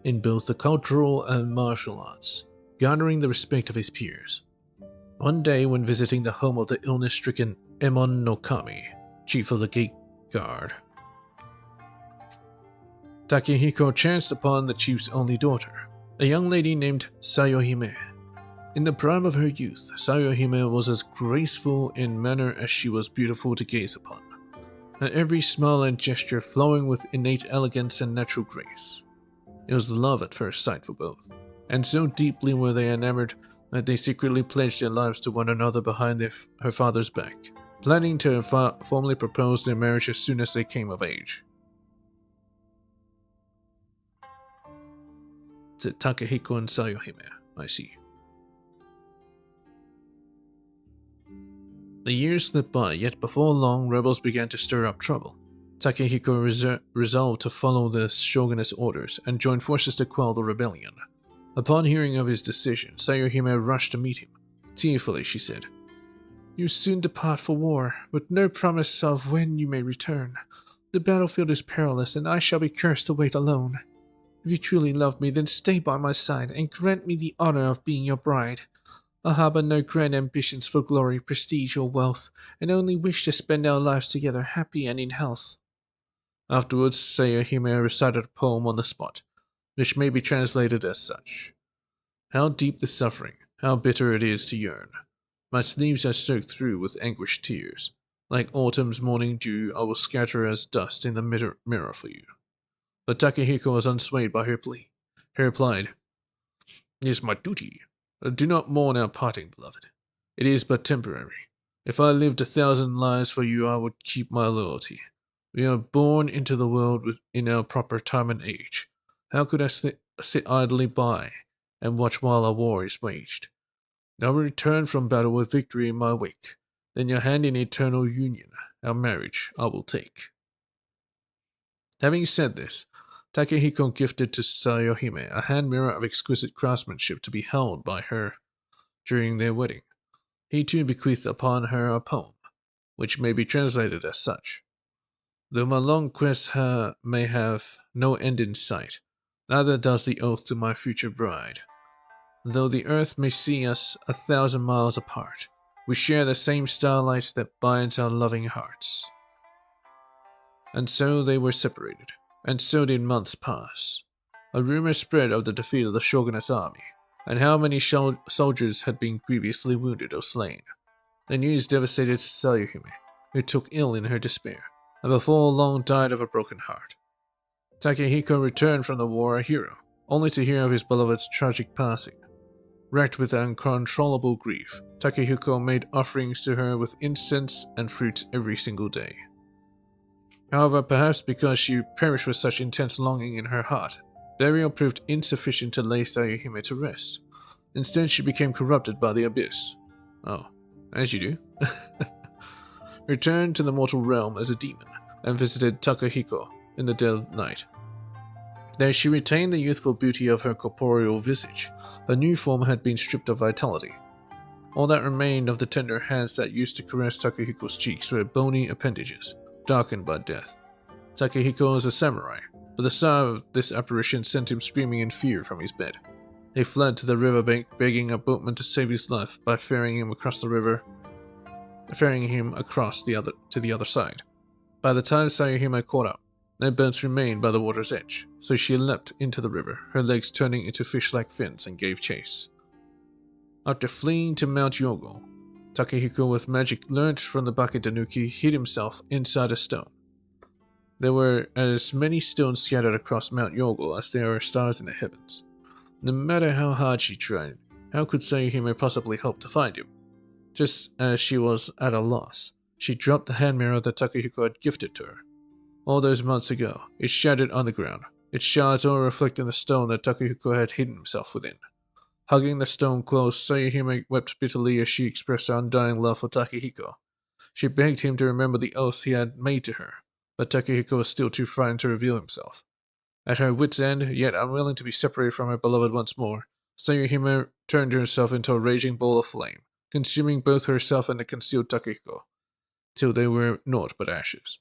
in both the cultural and martial arts, garnering the respect of his peers. One day, when visiting the home of the illness-stricken Emon no Kami, chief of the gate guard, Takehiko chanced upon the chief's only daughter, a young lady named Sayohime. In the prime of her youth, Sayohime was as graceful in manner as she was beautiful to gaze upon, her every smile and gesture flowing with innate elegance and natural grace. It was love at first sight for both, and so deeply were they enamored that they secretly pledged their lives to one another behind her father's back, planning to formally propose their marriage as soon as they came of age. To Takehiko and Sayohime, I see. The years slipped by, yet before long, rebels began to stir up trouble. Takehiko resolved to follow the shogunate's orders and join forces to quell the rebellion. Upon hearing of his decision, Sayohime rushed to meet him. Tearfully, she said, "You soon depart for war, with no promise of when you may return. The battlefield is perilous, and I shall be cursed to wait alone. If you truly love me, then stay by my side and grant me the honor of being your bride. I harbor no grand ambitions for glory, prestige, or wealth, and only wish to spend our lives together happy and in health." Afterwards, Sayohime recited a poem on the spot, which may be translated as such. How deep the suffering, how bitter it is to yearn. My sleeves are soaked through with anguished tears. Like autumn's morning dew, I will scatter as dust in the mirror for you. But Takehiko was unswayed by her plea. He replied, "It is my duty. Do not mourn our parting, beloved. It is but temporary. If I lived 1,000 lives for you, I would keep my loyalty. We are born into the world in our proper time and age. How could I sit idly by and watch while a war is waged? I will return from battle with victory in my wake. Then your hand in eternal union, our marriage, I will take." Having said this, Takehiko gifted to Sayohime a hand mirror of exquisite craftsmanship to be held by her during their wedding. He too bequeathed upon her a poem, which may be translated as such. "Though my long quest may have no end in sight, neither does the oath to my future bride. Though the earth may see us 1,000 miles apart, we share the same starlight that binds our loving hearts." And so they were separated, and so did months pass. A rumor spread of the defeat of the shogunate's army, and how many soldiers had been grievously wounded or slain. The news devastated Sayohime, who took ill in her despair, and before long died of a broken heart. Takehiko returned from the war a hero, only to hear of his beloved's tragic passing. Racked with uncontrollable grief, Takehiko made offerings to her with incense and fruits every single day. However, perhaps because she perished with such intense longing in her heart, burial proved insufficient to lay Sayuhime to rest. Instead, she became corrupted by the abyss. Oh, as you do. Returned to the mortal realm as a demon, and visited Takehiko in the dead of night. There she retained the youthful beauty of her corporeal visage. Her new form had been stripped of vitality. All that remained of the tender hands that used to caress Takehiko's cheeks were bony appendages, darkened by death. Takehiko was a samurai, but the sight of this apparition sent him screaming in fear from his bed. He fled to the riverbank, begging a boatman to save his life by ferrying him across the river, to the other side. By the time Sayuhime caught up, no boats remained by the water's edge, so she leapt into the river, her legs turning into fish-like fins, and gave chase. After fleeing to Mount Yogo, Takehiko with magic learnt from the Bakitanuki hid himself inside a stone. There were as many stones scattered across Mount Yogo as there are stars in the heavens. No matter how hard she tried, how could Sayuhime possibly hope to find him? Just as she was at a loss, she dropped the hand mirror that Takehiko had gifted to her. All those months ago, it shattered on the ground, its shards all reflecting the stone that Takehiko had hidden himself within. Hugging the stone close, Sayuhime wept bitterly as she expressed her undying love for Takehiko. She begged him to remember the oath he had made to her, but Takehiko was still too frightened to reveal himself. At her wit's end, yet unwilling to be separated from her beloved once more, Sayuhime turned herself into a raging ball of flame, consuming both herself and the concealed Takehiko, till they were naught but ashes.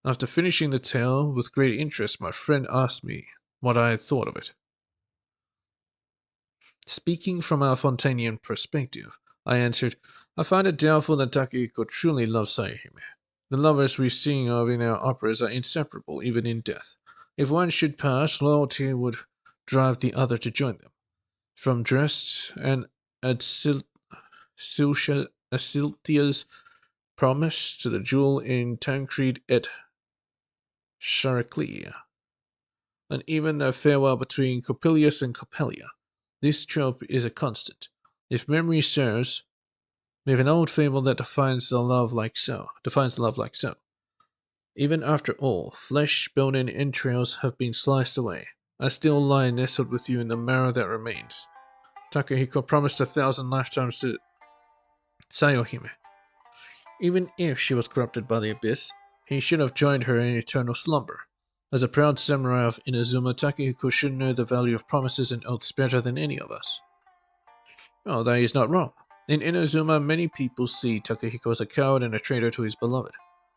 After finishing the tale with great interest, my friend asked me what I had thought of it. Speaking from our Fontanian perspective, I answered, I find it doubtful that Takehiko truly loves Sayuhime. The lovers we sing of in our operas are inseparable, even in death. If one should pass, loyalty would drive the other to join them. From Dresd and Asiltia's promise to the duel in Tancred et Chariclia, and even the farewell between Coppelius and Coppelia. This trope is a constant. If memory serves, we have an old fable that defines the love like so. Even after all, flesh, bone, and entrails have been sliced away, I still lie nestled with you in the marrow that remains. Takehiko promised 1,000 lifetimes to Sayuhime. Even if she was corrupted by the abyss, he should have joined her in eternal slumber. As a proud samurai of Inazuma, Takehiko should know the value of promises and oaths better than any of us. Oh, that is not wrong. In Inazuma, many people see Takehiko as a coward and a traitor to his beloved.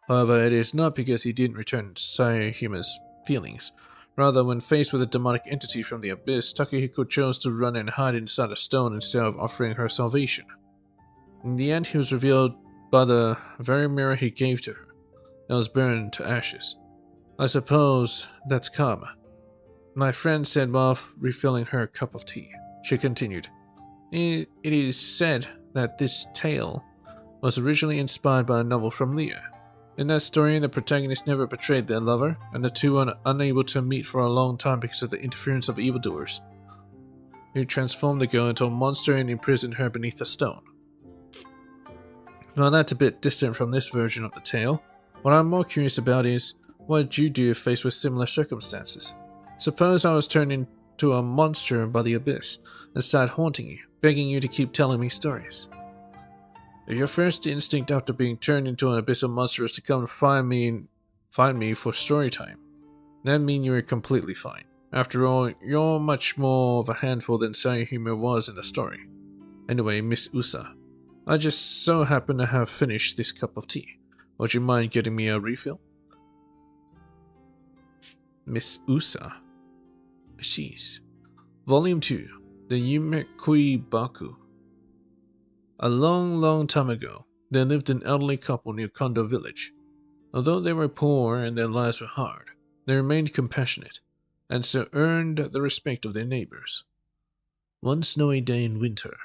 However, it is not because he didn't return Sayuhime's feelings. Rather, when faced with a demonic entity from the abyss, Takehiko chose to run and hide inside a stone instead of offering her salvation. In the end, he was revealed by the very mirror he gave to her. It was burned to ashes. I suppose that's karma. My friend said while refilling her cup of tea. She continued, It is said that this tale was originally inspired by a novel from Lear. In that story, the protagonist never betrayed their lover, and the two were unable to meet for a long time because of the interference of evildoers, who transformed the girl into a monster and imprisoned her beneath a stone. Well, that's a bit distant from this version of the tale. What I'm more curious about is, what did you do if faced with similar circumstances? Suppose I was turned into a monster by the abyss, and started haunting you, begging you to keep telling me stories. If your first instinct after being turned into an abyssal monster is to come find me for story time, that means you are completely fine. After all, you're much more of a handful than Sayuhime was in the story. Anyway, Miss Usa, I just so happen to have finished this cup of tea. Would you mind getting me a refill? Miss Usa. She's Volume 2, The Yumekui Baku. A long, long time ago, there lived an elderly couple near Kondo village. Although they were poor and their lives were hard, they remained compassionate, and so earned the respect of their neighbors. One snowy day in winter,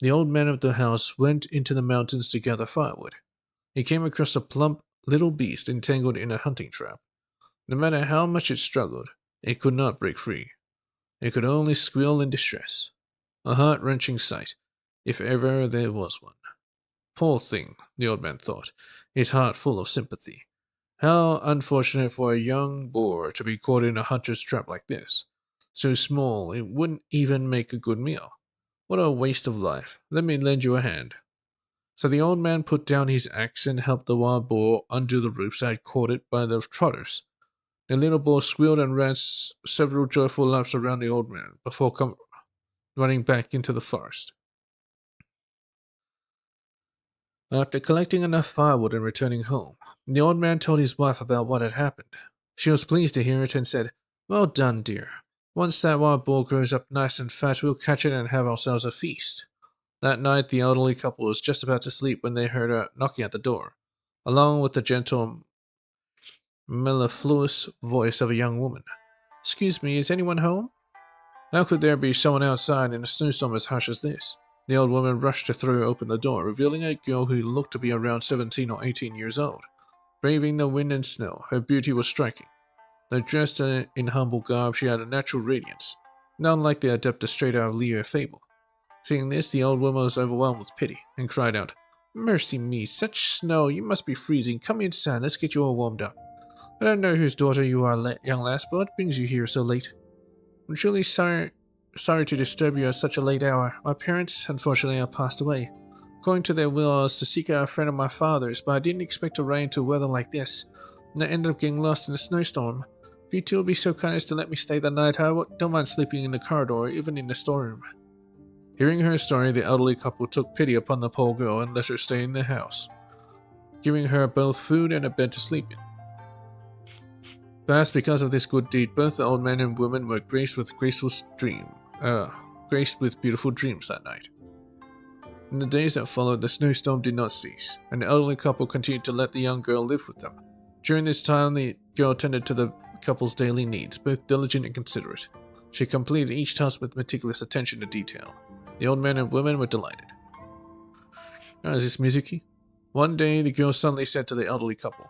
the old man of the house went into the mountains to gather firewood. He came across a plump little beast entangled in a hunting trap. No matter how much it struggled, it could not break free. It could only squeal in distress. A heart-wrenching sight, if ever there was one. Poor thing, the old man thought, his heart full of sympathy. How unfortunate for a young boar to be caught in a hunter's trap like this. So small, it wouldn't even make a good meal. What a waste of life. Let me lend you a hand. So the old man put down his axe and helped the wild boar undo the ropes that had caught it by the trotters. The little boar squealed and ran several joyful laps around the old man before running back into the forest. After collecting enough firewood and returning home, the old man told his wife about what had happened. She was pleased to hear it and said, "Well done, dear. Once that wild boar grows up nice and fat, we'll catch it and have ourselves a feast." That night, the elderly couple was just about to sleep when they heard a knocking at the door, along with the gentle, mellifluous voice of a young woman. "Excuse me, is anyone home?" How could there be someone outside in a snowstorm as harsh as this? The old woman rushed to throw open the door, revealing a girl who looked to be around 17 or 18 years old. Braving the wind and snow, her beauty was striking. Though dressed in humble garb, she had a natural radiance, not unlike the adepta straight out of Lear fable. Seeing this, the old woman was overwhelmed with pity, and cried out, "Mercy me, such snow, you must be freezing. Come inside, let's get you all warmed up. I don't know whose daughter you are, young lass, but what brings you here so late? I'm truly sorry to disturb you at such a late hour. My parents, unfortunately, have passed away. According to their will, I was to seek out a friend of my father's, but I didn't expect to run into weather like this, and I ended up getting lost in a snowstorm. If you two will be so kind as to let me stay the night, I don't mind sleeping in the corridor, even in the storeroom." Hearing her story, the elderly couple took pity upon the poor girl and let her stay in the house, giving her both food and a bed to sleep in. Perhaps because of this good deed, both the old man and woman were graced with beautiful dreams that night. In the days that followed, the snowstorm did not cease, and the elderly couple continued to let the young girl live with them. During this time, the girl tended to the couple's daily needs, both diligent and considerate. She completed each task with meticulous attention to detail. The old man and woman were delighted. Is this Mizuki? One day, the girl suddenly said to the elderly couple,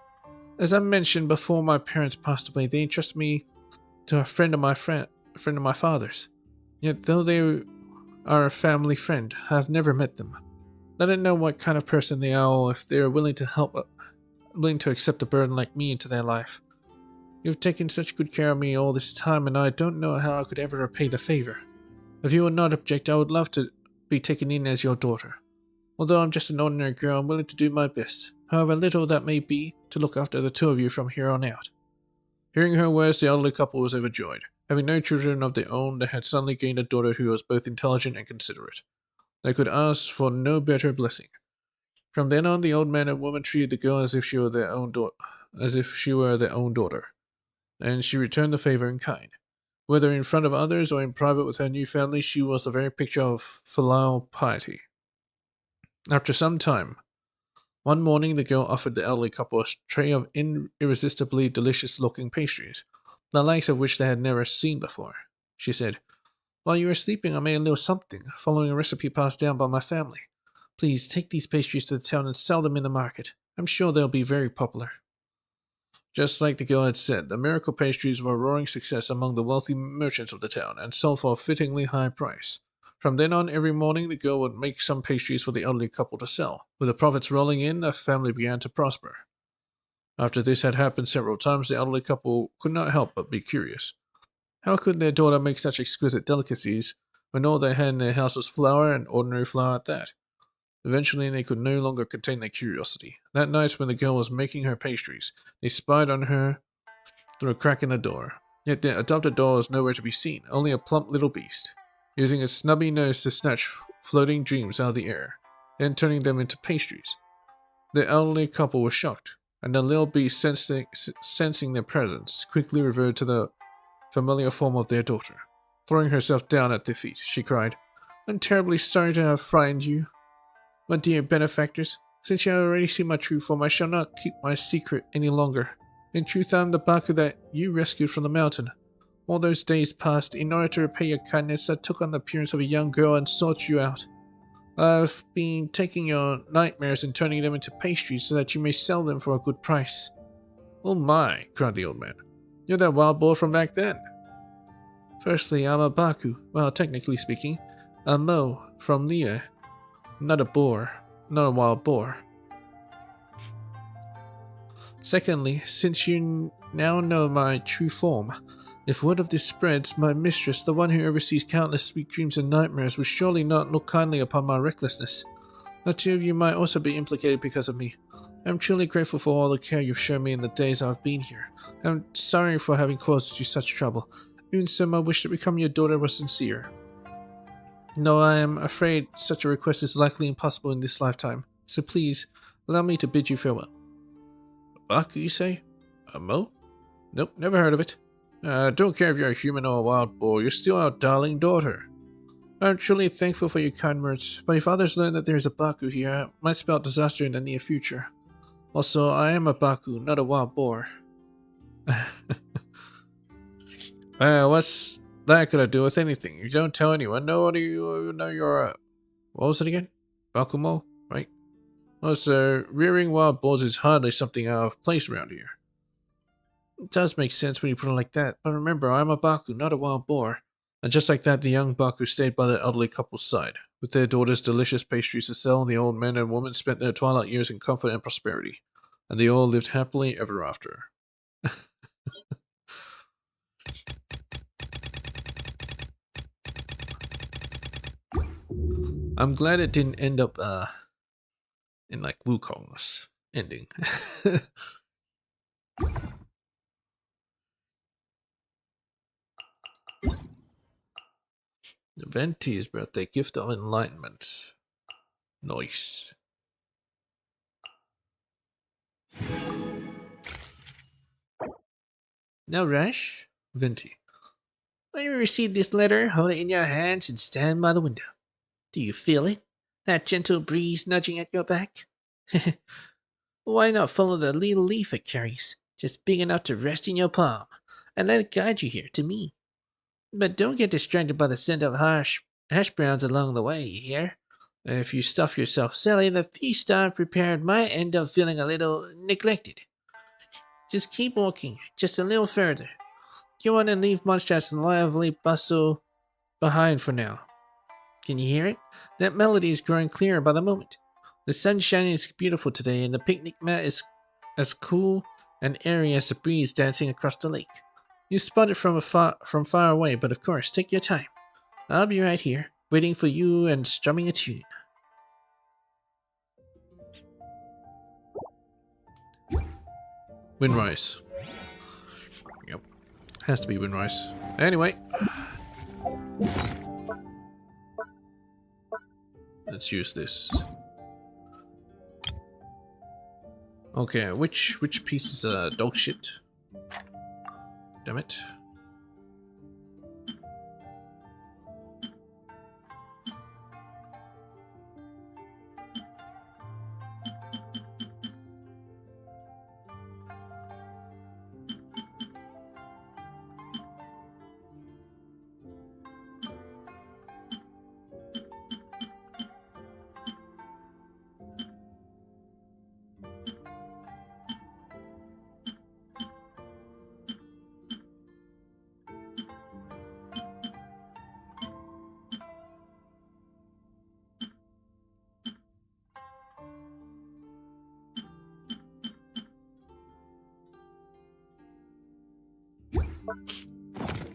"As I mentioned before, my parents passed away. They entrusted me to a friend of my father's. Yet, though they are a family friend, I have never met them. I don't know what kind of person they are, or if they are willing to accept a burden like me into their life. You've taken such good care of me all this time, and I don't know how I could ever repay the favor. If you would not object, I would love to be taken in as your daughter. Although I'm just an ordinary girl, I'm willing to do my best, however little that may be, to look after the two of you from here on out." Hearing her words, the elderly couple was overjoyed. Having no children of their own, they had suddenly gained a daughter who was both intelligent and considerate. They could ask for no better blessing. From then on, the old man and woman treated the girl as if she were their own daughter, and she returned the favor in kind. Whether in front of others or in private with her new family, she was the very picture of filial piety. After some time, one morning the girl offered the elderly couple a tray of irresistibly delicious-looking pastries, the likes of which they had never seen before. She said, "While you were sleeping, I made a little something, following a recipe passed down by my family. Please take these pastries to the town and sell them in the market. I'm sure they'll be very popular." Just like the girl had said, the miracle pastries were a roaring success among the wealthy merchants of the town, and sold for a fittingly high price. From then on, every morning the girl would make some pastries for the elderly couple to sell. With the profits rolling in, the family began to prosper. After this had happened several times, the elderly couple could not help but be curious. How could their daughter make such exquisite delicacies when all they had in their house was flour, and ordinary flour at that? Eventually, they could no longer contain their curiosity. That night, when the girl was making her pastries, they spied on her through a crack in the door. Yet their adopted daughter was nowhere to be seen, only a plump little beast, using its snubby nose to snatch floating dreams out of the air, then turning them into pastries. The elderly couple was shocked, and the little beast, sensing their presence, quickly reverted to the familiar form of their daughter. Throwing herself down at their feet, she cried, "I'm terribly sorry to have frightened you, my dear benefactors. Since you have already seen my true form, I shall not keep my secret any longer. In truth, I am the Baku that you rescued from the mountain. All those days past, in order to repay your kindness, I took on the appearance of a young girl and sought you out. I've been taking your nightmares and turning them into pastries so that you may sell them for a good price." "Oh my," cried the old man. "You're that wild boar from back then." Firstly, I'm a Baku. Well, technically speaking, a Mo from Lia. Not a boar. Not a wild boar. Secondly, since you now know my true form, if word of this spreads, my mistress, the one who oversees countless sweet dreams and nightmares, will surely not look kindly upon my recklessness. The two of you might also be implicated because of me. I'm truly grateful for all the care you've shown me in the days I've been here. I'm sorry for having caused you such trouble. Even so, my wish to become your daughter was sincere. No, I am afraid such a request is likely impossible in this lifetime, so please, allow me to bid you farewell. Baku, you say? A Mo? Nope, never heard of it. Don't care if you're a human or a wild boar, you're still our darling daughter. I'm truly thankful for your kind words, but if others learn that there is a Baku here, it might spell disaster in the near future. Also, I am a Baku, not a wild boar. What's that gonna do with anything? You don't tell anyone, nobody you know you're a... What was it again? Bakumo, right? Also, rearing wild boars is hardly something out of place around here. It does make sense when you put it like that, but remember, I'm a Baku, not a wild boar. And just like that, the young Baku stayed by the elderly couple's side. With their daughter's delicious pastries to sell, the old man and woman spent their twilight years in comfort and prosperity. And they all lived happily ever after. I'm glad it didn't end up in like Wukong's ending. Venti's birthday gift of enlightenment. Nice. No rush, Venti. When you receive this letter, hold it in your hands and stand by the window. Do you feel it? That gentle breeze nudging at your back? Why not follow the little leaf it carries, just big enough to rest in your palm, and let it guide you here to me? But don't get distracted by the scent of hash browns along the way, you hear? If you stuff yourself silly, the feast I've prepared might end up feeling a little neglected. Just keep walking, just a little further. You want to leave Mondstadt's lively bustle behind for now. Can you hear it? That melody is growing clearer by the moment. The sunshine is beautiful today, and the picnic mat is as cool and airy as the breeze dancing across the lake. You spot it from far away, but of course, take your time. I'll be right here, waiting for you and strumming a tune. Windrise. Yep. Has to be Windrise. Anyway. Let's use this. Okay, which piece is dog shit? Damn it.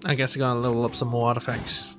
I guess I gotta level up some more artifacts.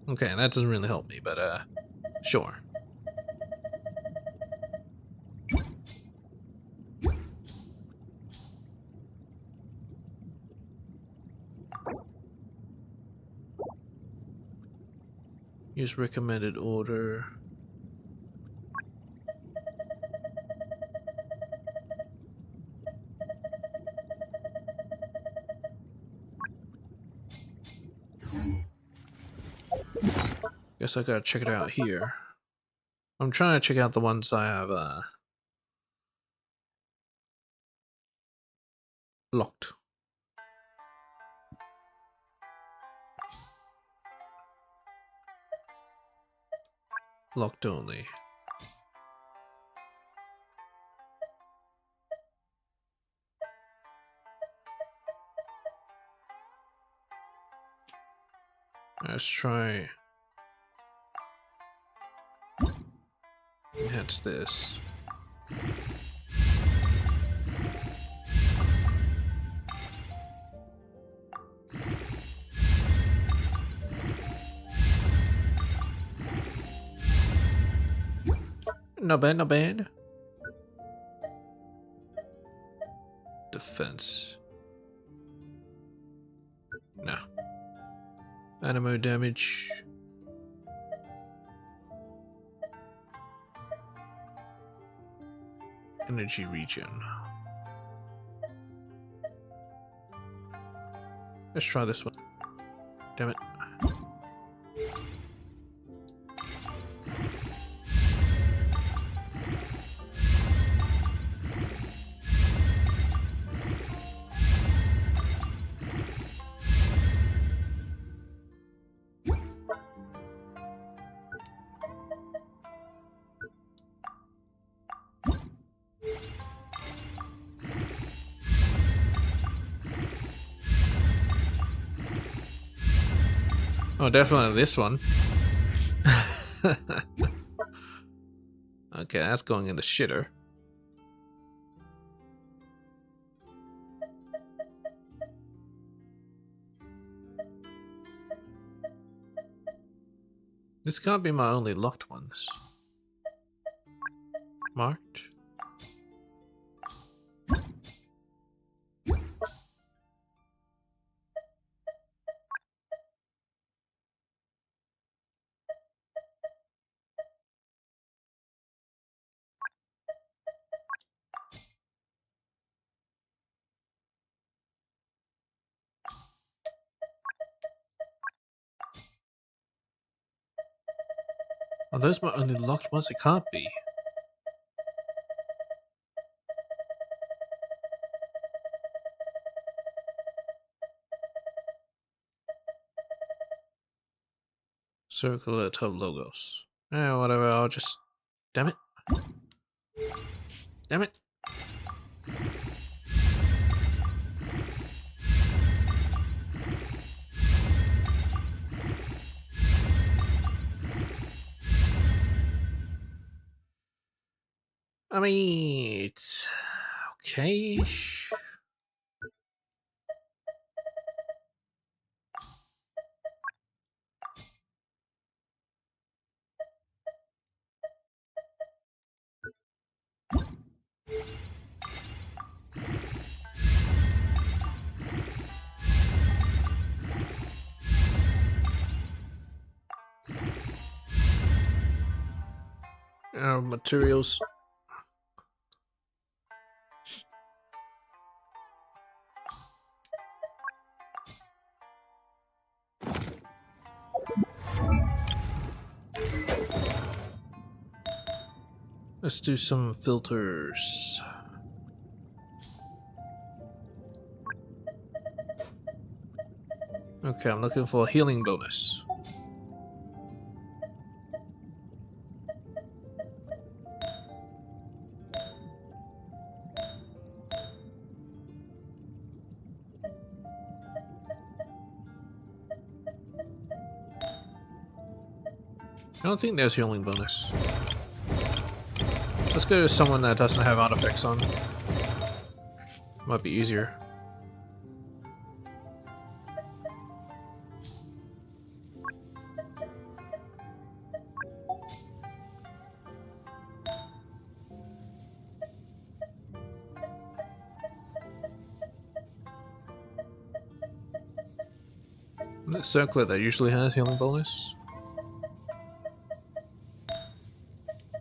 Okay, that doesn't really help me, but Sure. Use recommended order. Guess I gotta check it out here. I'm trying to check out the ones I have locked. Locked only. Let's try. Enhance this. Not bad, not bad. Defense. No. Animo damage. Energy regen. Let's try this one. Damn it. Oh, definitely this one. Okay, that's going in the shitter. This can't be my only locked ones. Marked. Are those my only locked ones? It can't be. Circle at top logos. Eh, whatever, I'll just... Damn it. Damn it. I mean, it's... okay. Materials. Let's do some filters. Okay, I'm looking for a healing bonus. I don't think there's healing bonus. Let's go to someone that doesn't have artifacts on. Might be easier. The circlet that usually has healing bonus.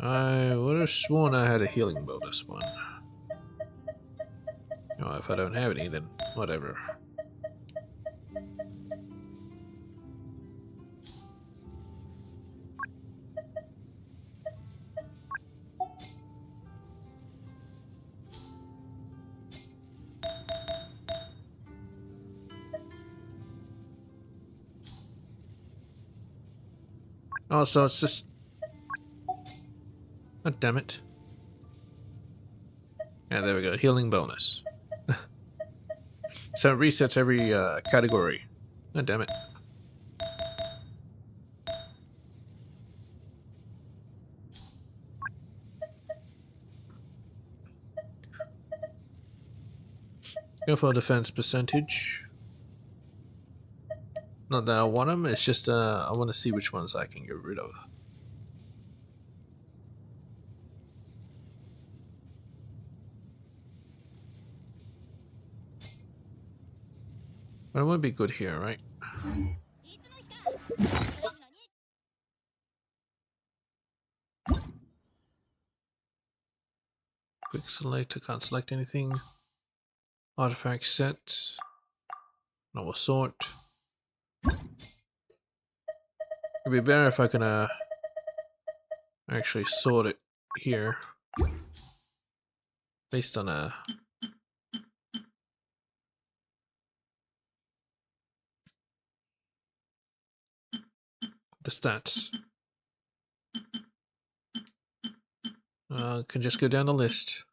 I would have sworn I had a healing bonus one. Oh, if I don't have any, then whatever. Oh, so it's just... Oh, damn it. Yeah, there we go. Healing bonus. So it resets every category. Oh, damn it. Go for defense percentage. Not that I want them, it's just I want to see which ones I can get rid of. But it would be good here, right? Quick select, I can't select anything. Artifact set. No sort. It'd be better if I can actually sort it here. Based on the stats. Can just go down the list.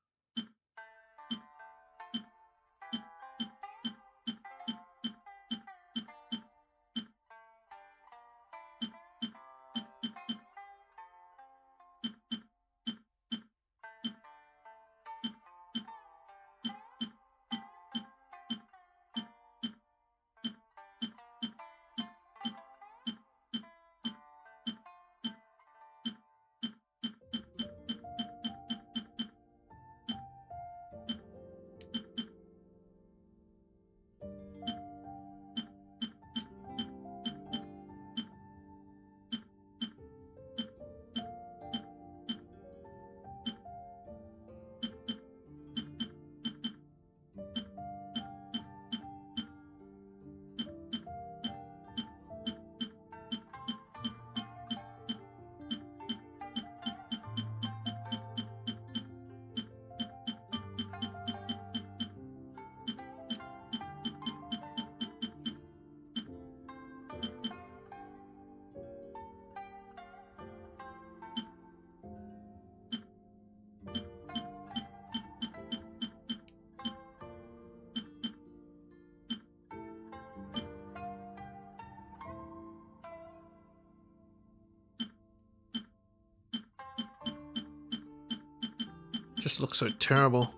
Just looks so terrible.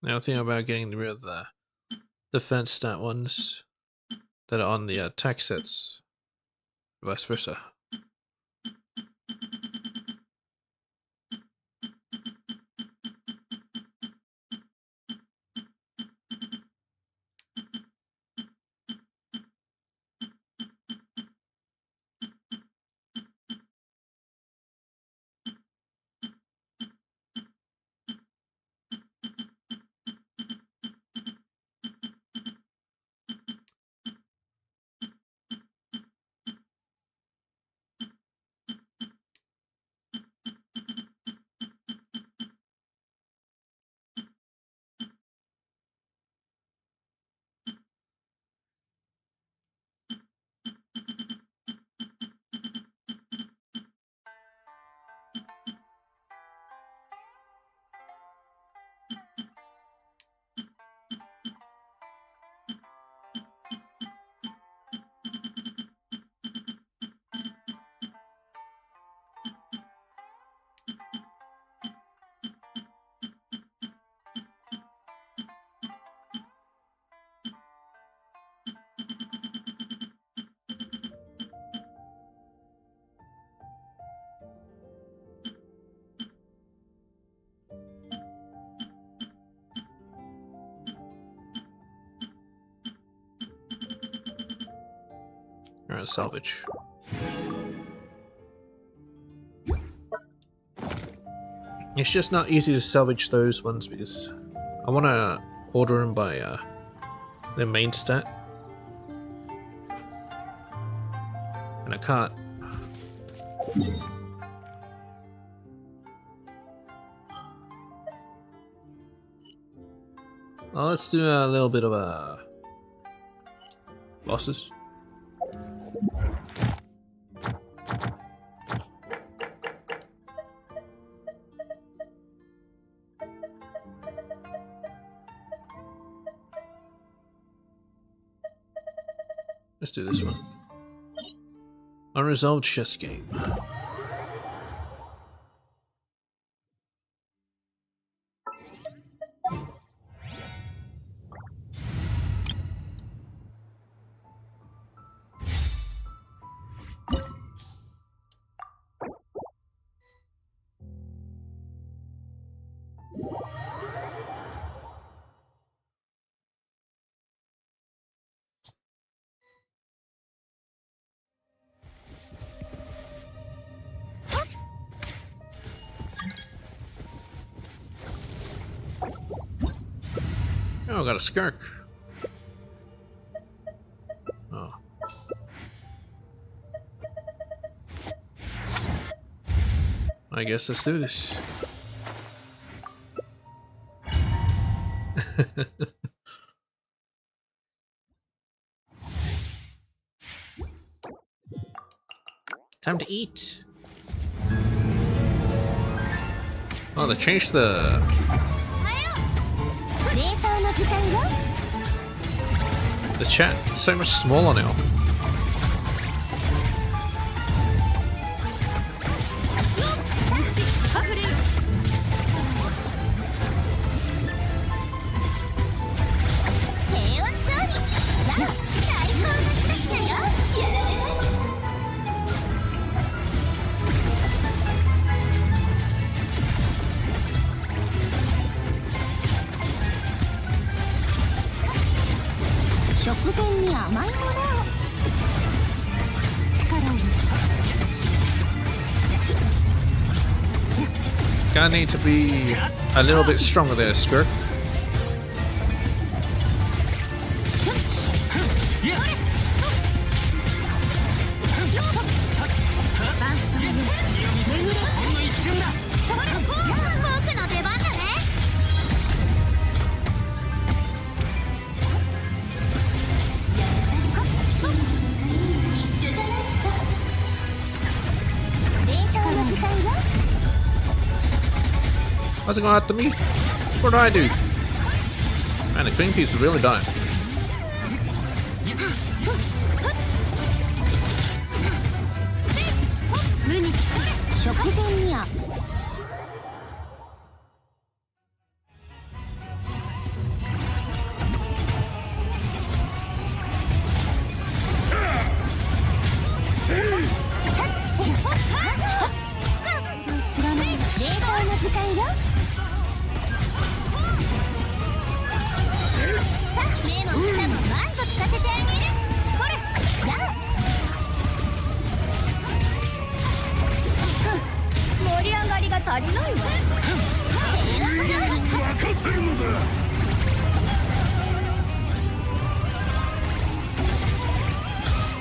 Now think about getting rid of the defense stat ones that are on the attack sets, vice versa. Alright, salvage. It's just not easy to salvage those ones because I want to order them by their main stat. And I can't. Well, let's do a little bit of bosses. Let's do this one. Unresolved chess game. Oh, I got a skirk. Oh. I guess let's do this. Time to eat. Oh, they changed the chat. It's so much smaller now. Gonna need to be a little bit stronger there, Skirk. What's it going after me? What do I do? Man, the green piece is really dying.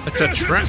It's a trap.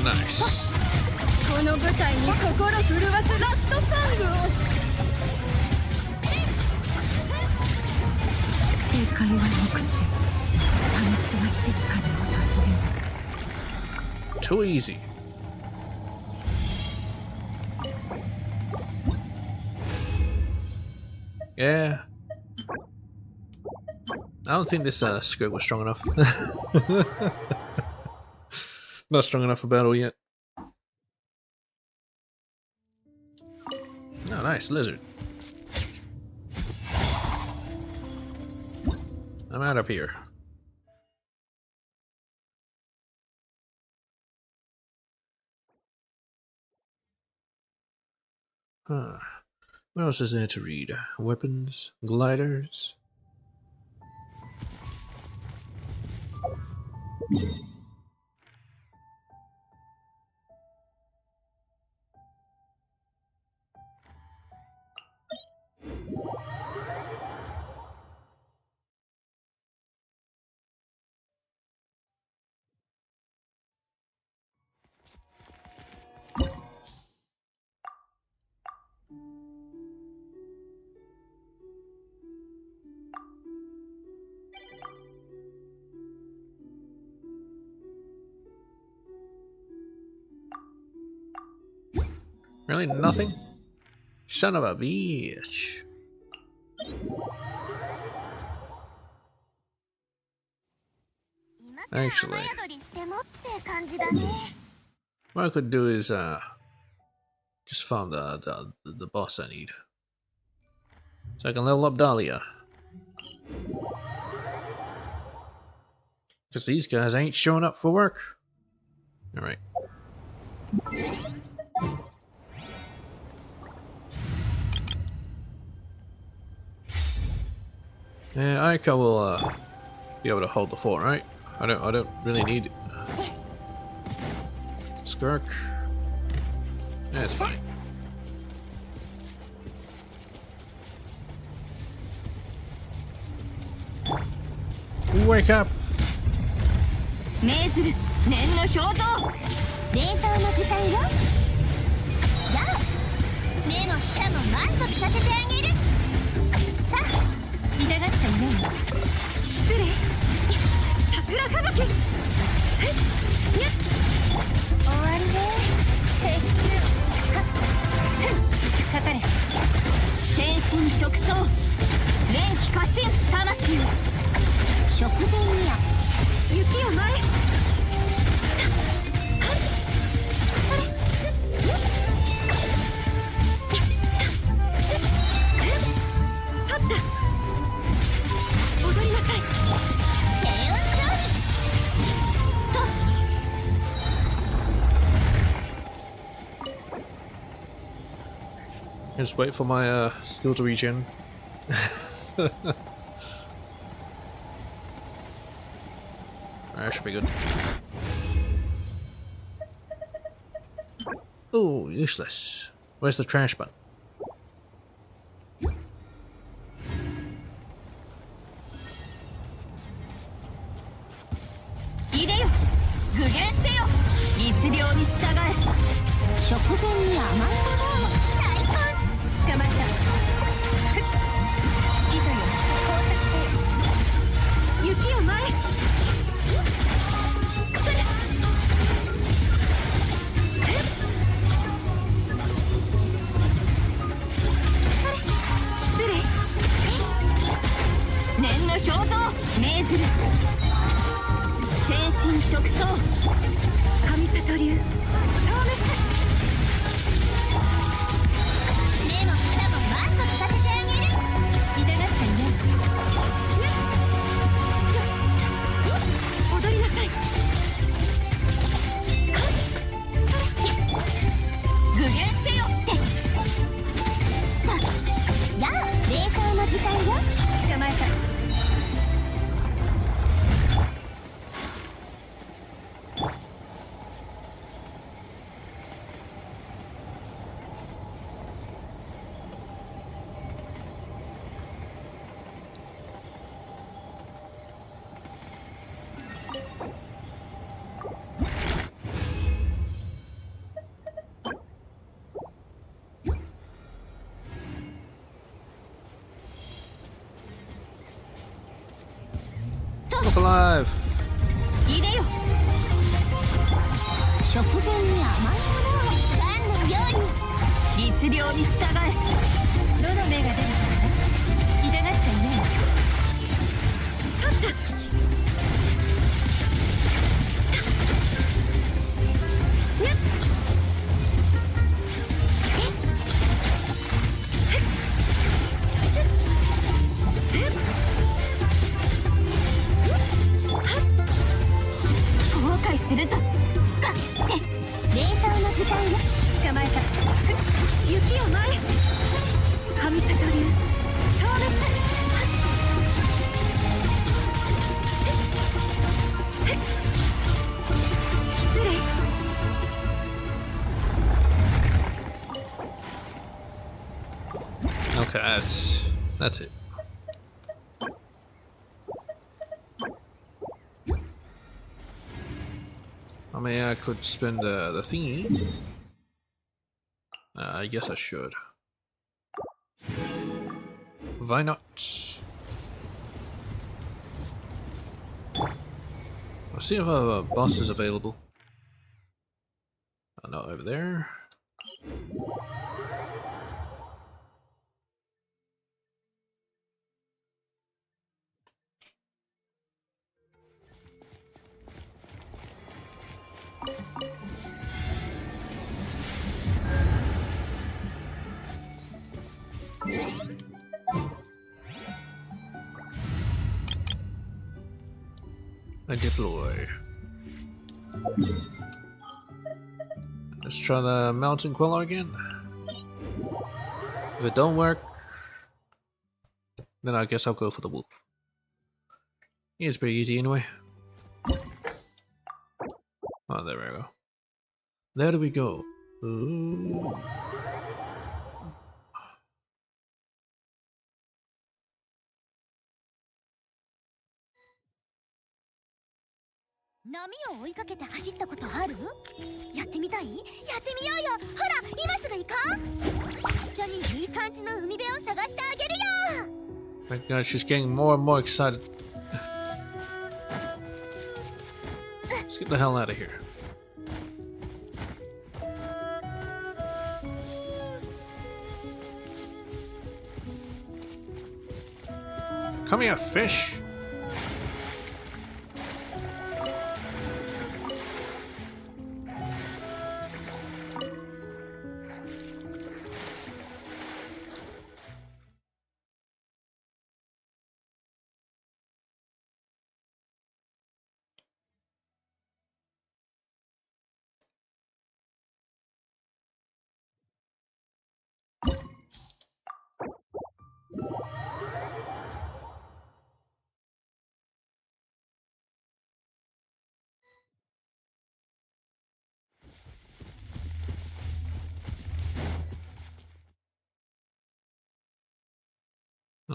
Nice. 正解は目視。破滅は静かに訪れる。 Too easy. Yeah. I don't think this script was strong enough. Not strong enough for battle yet. Oh, nice lizard. I'm out of here. Huh. What else is there to read? Weapons, gliders. Really? Nothing? Son of a bitch. Actually, what I could do is just farm the boss I need, so I can level up Dahlia. Because these guys ain't showing up for work. All right. Yeah, Aika will be able to hold the fort, right? I don't really need Skirk. Yeah, it's fine. Wake up! 命ずる念の表像。冷凍の時間よ。やあ、目も舌も満足させてあげる。さあ、痛がっちゃいないわ。失礼。桜吹雪。はい。やっ。終わりね。撤収。はっ。かかれ。天心直送。連気過信魂を。食前にや。雪を前。Just wait for my skill to regen. That should be good. Oh, useless. Where's the trash button? いでよ、具現せよ、律令に従え。食前に甘いものを。最高。捕まえた。いざよ、工作せよ。雪を前。失礼。念の表像命ずる。天心直送。神里流。消滅。目も舌も満足させてあげる。痛がっちゃいない。踊りなさい。具現せよって。やあ、冷凍の時間よ。捕まえた。Look alive! 入れよ食前に甘いものを何のように律令に従えどの目が出るか痛がっちゃいない取った後悔するぞガッて冷凍の時間よ捕まえた雪を前神里流消滅失礼 Okay, that's it. I mean, I could spend the thingy. I guess I should. Why not? I'll see if a boss is available. Oh, no, over there. I deploy. Let's try the mountain queller again. If it don't work, then I guess I'll go for the wolf. It's pretty easy anyway. Oh, there we go. There do we go. Ooh. 波を追いかけて走ったことある？やってみたい？やってみようよ。ほら、今すぐ行こう。一緒にいい感じの海辺を探してあげるよ。 My God, she's getting more and more excited. Let's get the hell out of here. Come here, fish.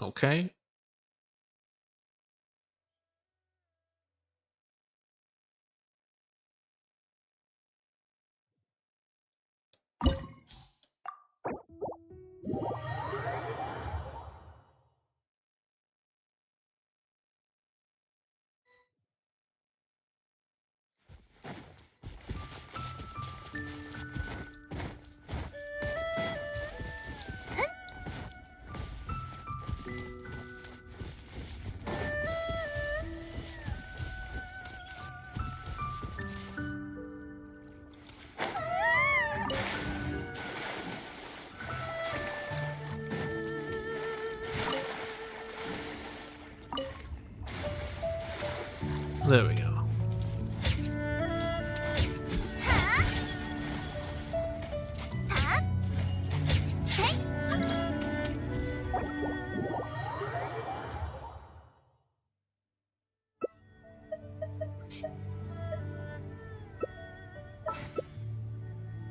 Okay. There we go.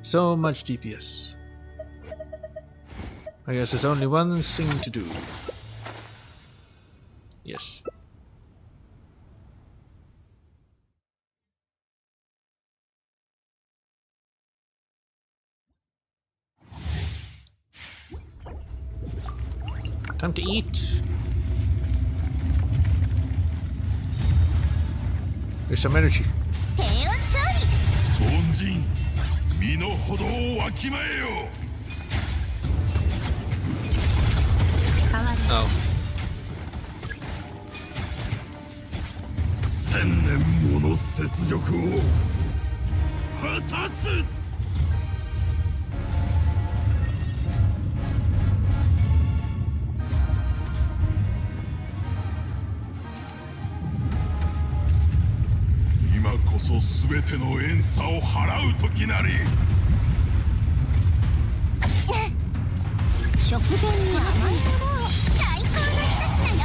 So much DPS. I guess there's only one thing to do. Yes. Time to eat. There's some energy. 低温調理。凡人身の程をわきまえよ。変わる。Oh. 千年もの雪辱を果たす。今こそ全ての怨嗟を払う時なり。食前に甘いものを最高の一品よ。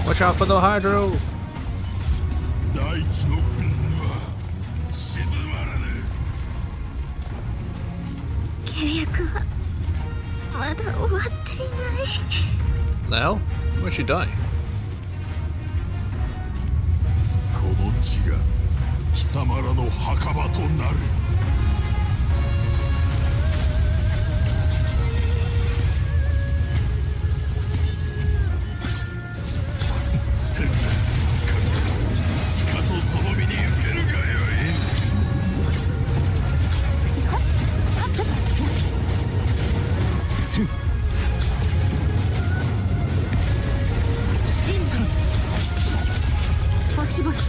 Watch out for the hydro! 大地の憤怒は静まらぬ。契約はまだ終わっていない。 The hell? Where'd she die? この地が貴様らの墓場となる。千年しかとその身に受けるがよい。人類星々さ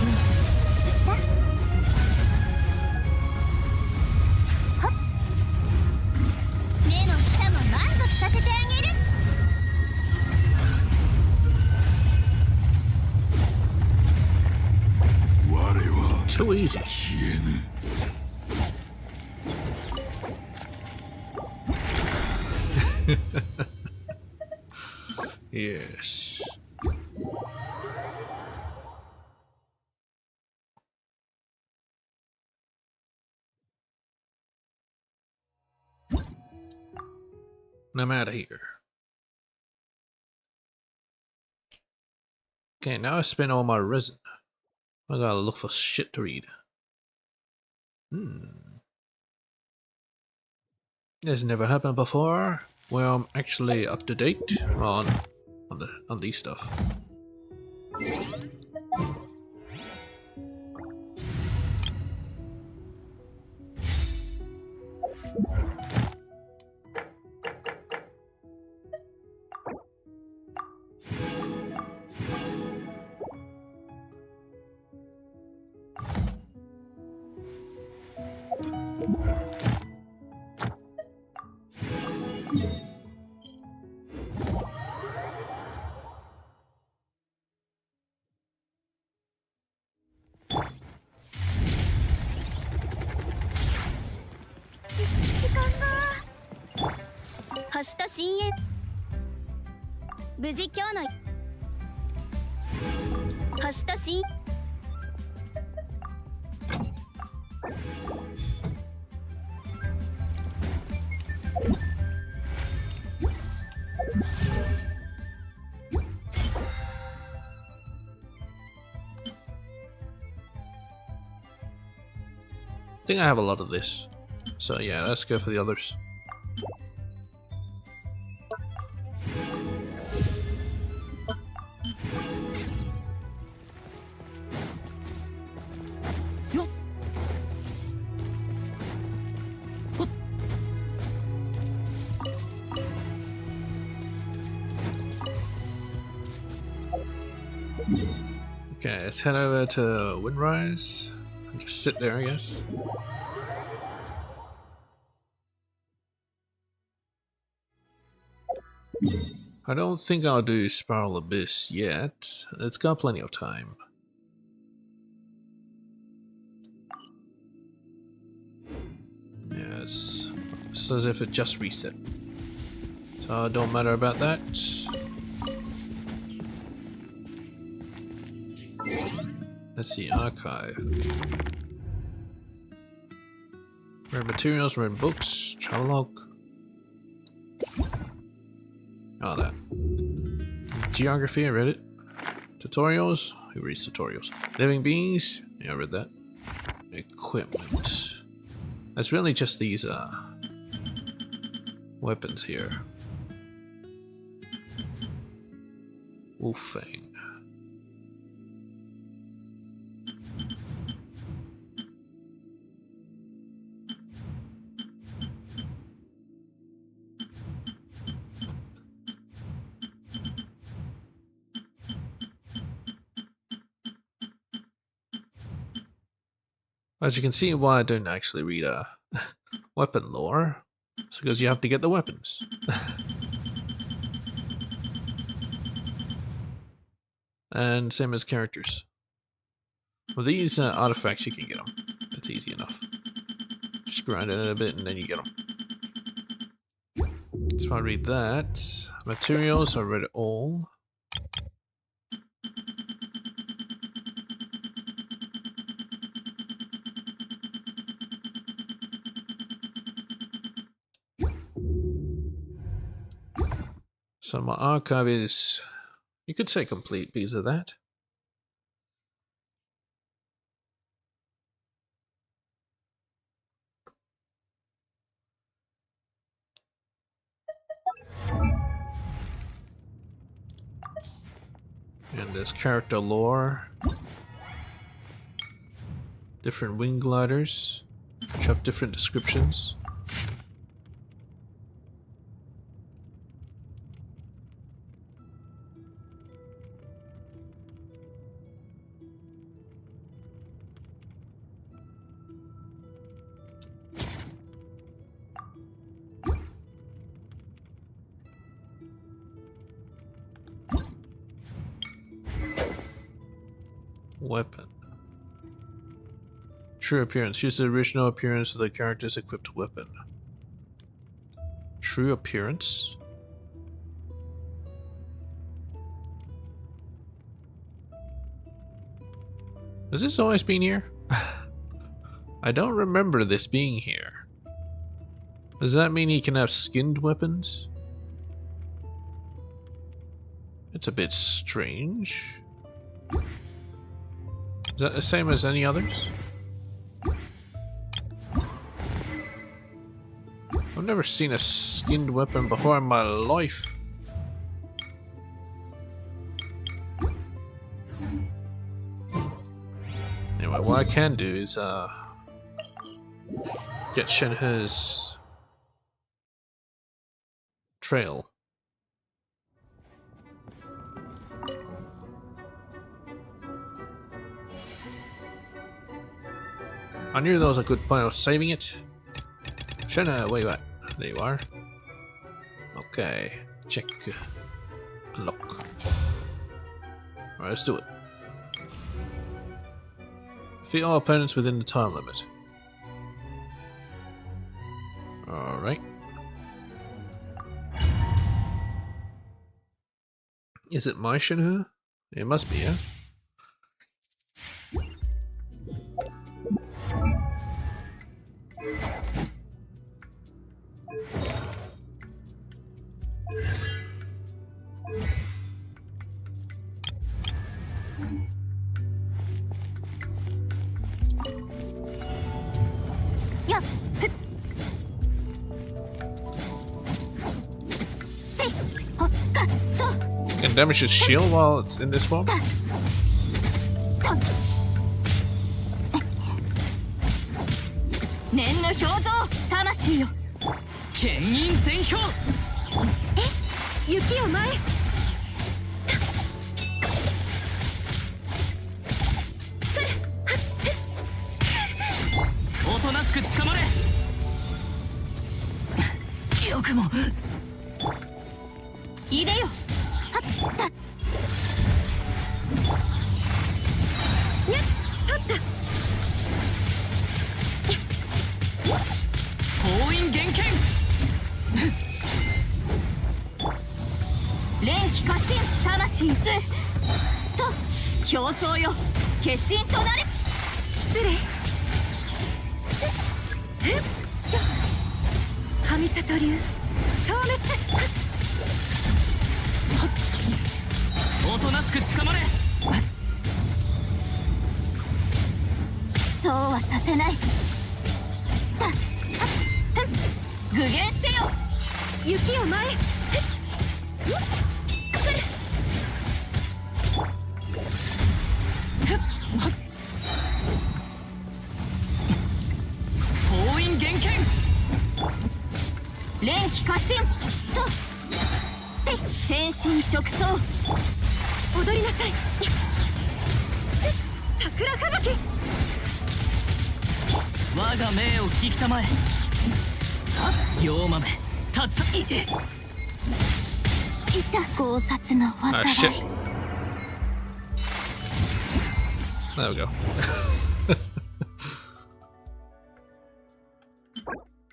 はっ目の下も満足させてあげる。我は Too easy. 消えぬ。Yes. And I'm out of here. Okay, now I spent all my resin. I gotta look for shit to read. This never happened before. Well, I'm actually up to date on these stuff.星と深淵。無事今日の星と深I think I have a lot of this. So yeah, let's go for the others. Okay, let's head over to Windrise and just sit there, I guess. I don't think I'll do Spiral Abyss yet. It's got plenty of time. Yeah, it's as if it just reset. So it don't matter about that. Let's see, archive. Read materials, read books, travelogue. Oh, that. Geography, I read it. Tutorials, who reads tutorials? Living beings, yeah, I read that. Equipment. That's really just these weapons here. Wolfang. As you can see, why I don't actually read weapon lore, it's because you have to get the weapons. And same as characters. With these artifacts, you can get them. It's easy enough. Just grind it a bit and then you get them. So I read that. Materials, I read it all. So my archive is, you could say, complete because of that. And there's character lore. Different wing gliders, which have different descriptions. Weapon. True appearance. Use the original appearance of the character's equipped weapon. True appearance? Has this always been here? I don't remember this being here. Does that mean he can have skinned weapons? It's a bit strange. Is that the same as any others? I've never seen a skinned weapon before in my life. Anyway, what I can do is get Shenhe's trail. I knew there was a good point of saving it. Shenhe, where you at? There you are. Okay, check. Unlock. Alright, let's do it. Defeat all opponents within the time limit. Alright. Is it my Shenhe? It must be, yeah? Can damage his shield while it's in this form? 念の表像魂よ牽引全表え雪を前おとなしく捕まれよくもいでよはっだやっとった封印厳剣連気過信魂と表層よ決心となれ失礼神里流消滅おとなしく捕まれそうはさせない具現せよ雪を前気過信とせ天心直送踊りなさい桜吹雪我が命を聞きたまえ妖豆立ついた考察の Ah, 災 shit. There we go.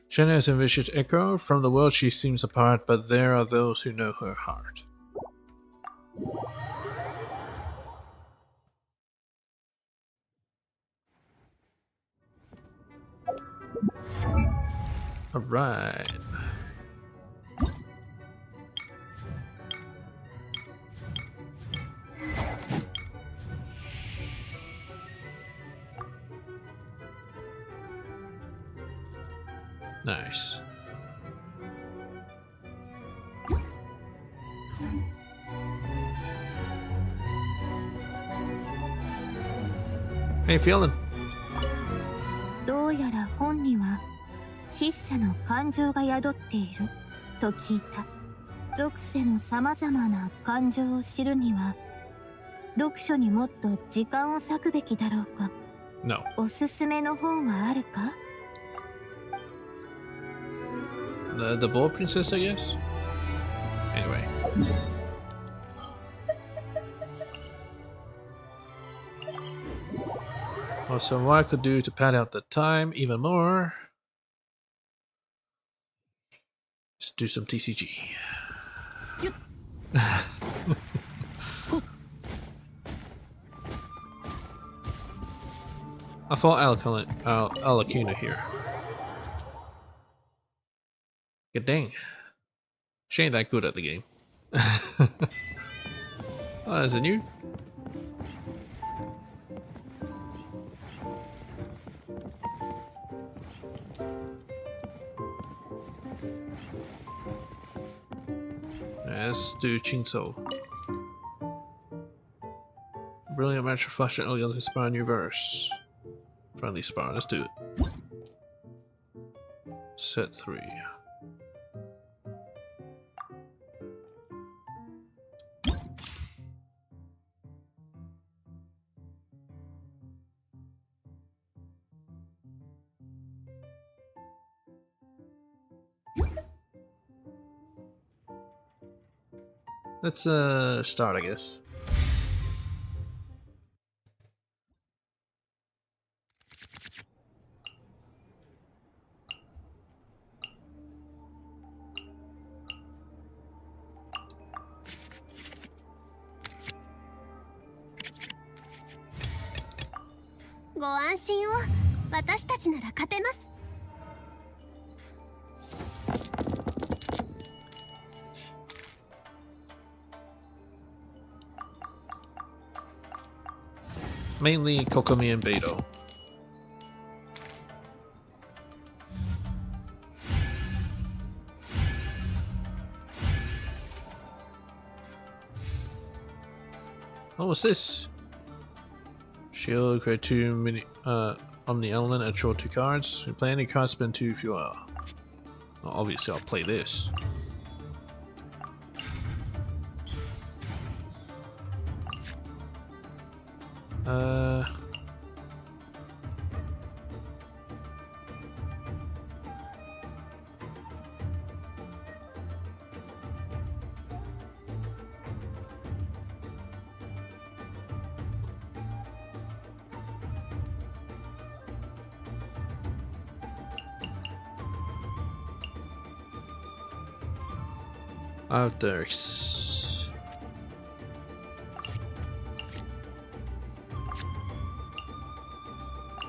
Shanna has envisioned Echo. From the world she seems apart, but there are those who know her heart. Alright. Nice. How you feeling? どうやら本には筆者の感情が宿っていると聞いた。属性のさまざまな感情を知るには読書にもっと時間を割くべきだろうか。 No. おすすめの本はあるか？ The Ball Princess, I guess? Anyway. Well, so what I could do to pad out the time even more is do some TCG. I fought Alakuna here. Good dang. She ain't that good at the game. Oh, is it new? Let's do Chinso. Brilliant match for Flash and Elliot to spar new verse. Friendly spar, let's do it. Set 3. Let's start, I guess. Go 安心を。私たちなら勝てます。 Mainly Kokomi and Beto. Oh, what's this? Shield, create 2 mini Omni Element and draw 2 cards. You play any card, spend 2 if you are. Well, obviously I'll play this. Outdoors.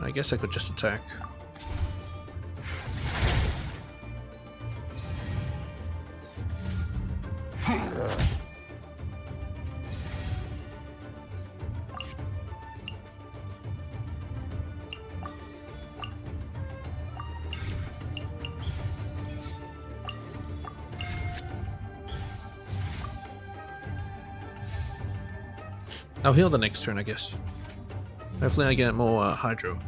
I guess I could just attack. I'll heal the next turn, I guess. Hopefully I get more Hydro.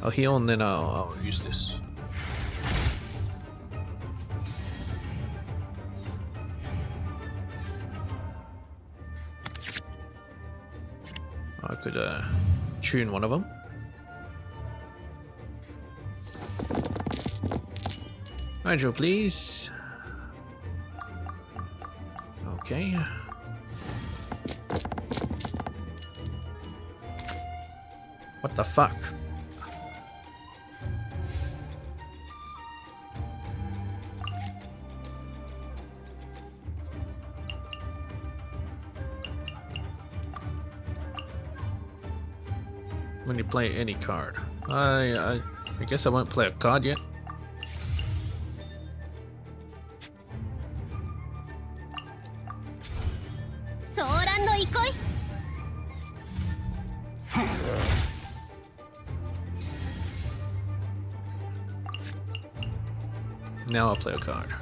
I'll heal and then I'll use this. could tune one of them. Hydro, please. Okay. What the fuck? When you play any card. I guess I won't play a card yet. Now I'll play a card.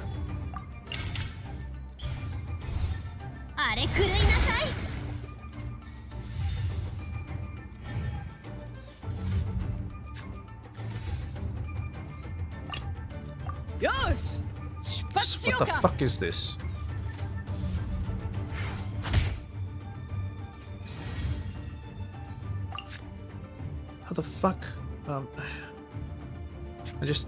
What the fuck is this? How the fuck? I just...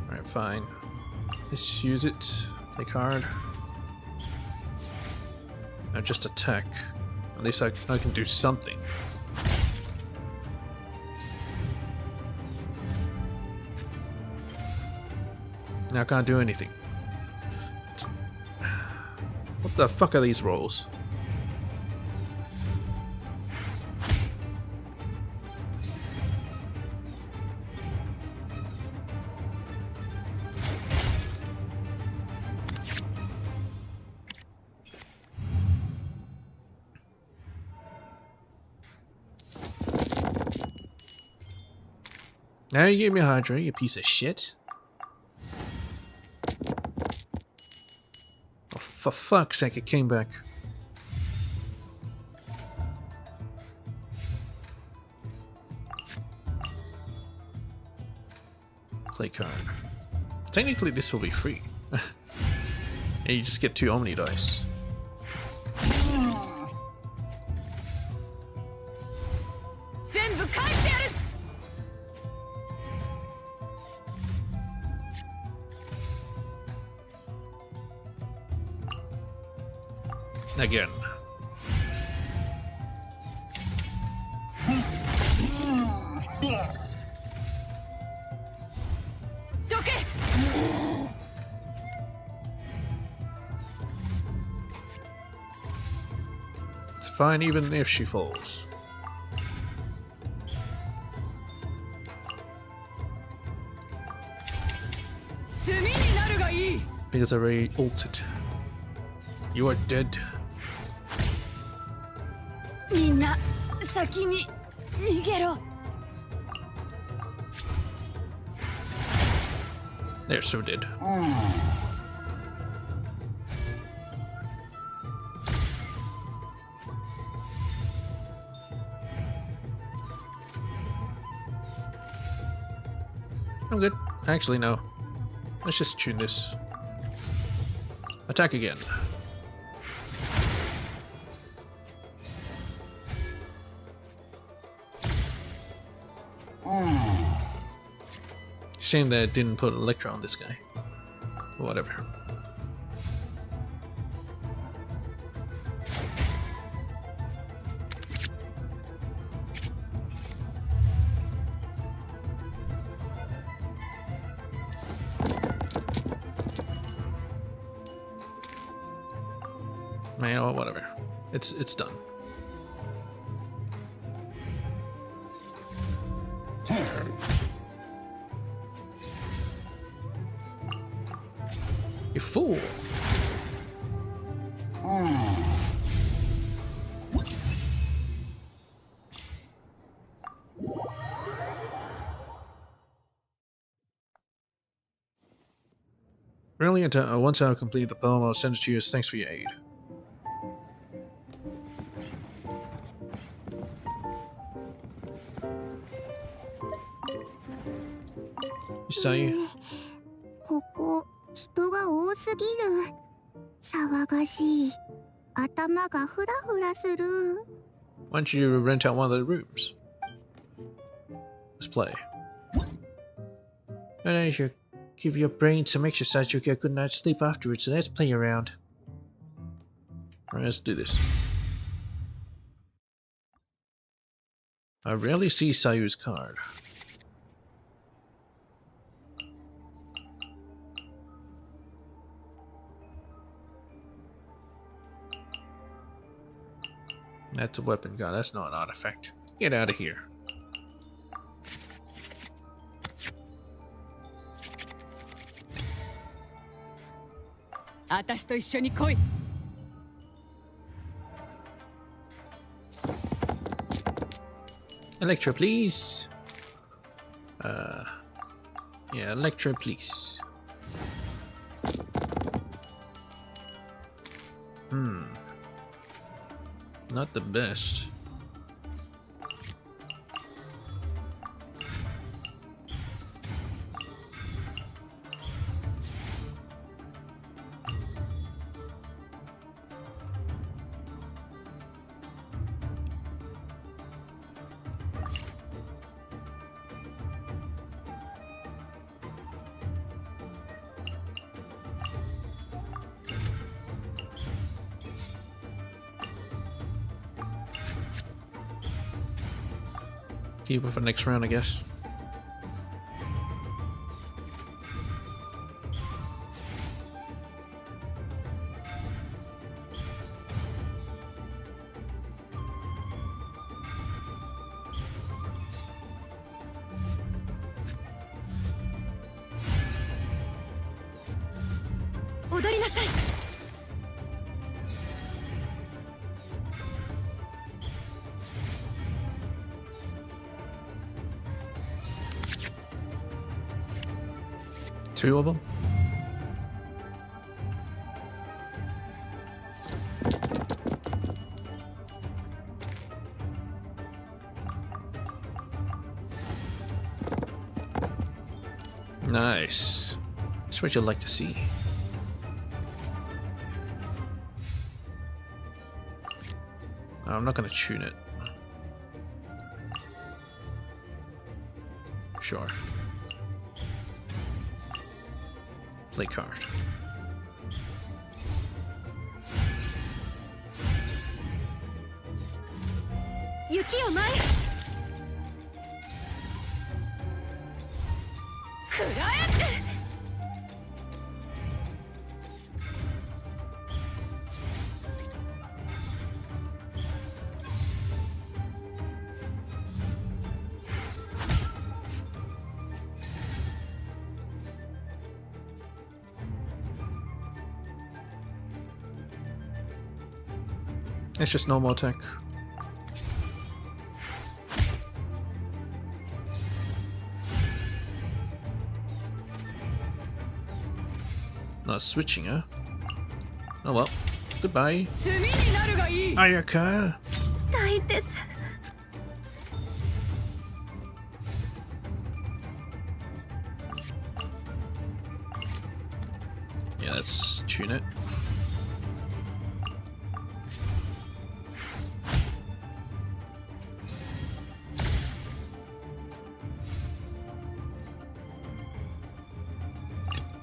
Alright, fine. Let's use it. Play card. Now just attack. At least I can do something. Now I can't do anything. What the fuck are these rolls? Now you give me Hydra, you piece of shit. Oh, for fuck's sake, it came back. Play card. Technically, this will be free. Yeah, you just get 2 Omni dice. Again. It's fine even if she falls. Because I already ulted. You are dead. They're so dead. I'm good. Actually, no. Let's just tune this. Attack again. Shame that it didn't put Electro on this guy. Whatever. Man, you know what, whatever. It's done. You fool! Brilliant. Once I've completed the poem, I'll send it to you as thanks for your aid. Say, 人が多すぎる。騒がしい。頭がフラフラする。Why don't you rent out one of the rooms? Let's play. And as you give your brain some exercise, you'll get a good night's sleep afterwards, so let's play around. Alright, let's do this. I rarely see Sayu's card. That's a weapon gun, that's not an artifact. Get out of here. Electro, please. Yeah, Electro, please. Not the best. Keep it for next round, I guess. Two of them? Nice. That's what you'd like to see. I'm not going to tune it. Sure. Play card. Yuki, omae. Kurae. It's just normal attack. Not switching, huh? Oh well. Goodbye. Ayaka! 痛いです。 Yeah, let's tune it.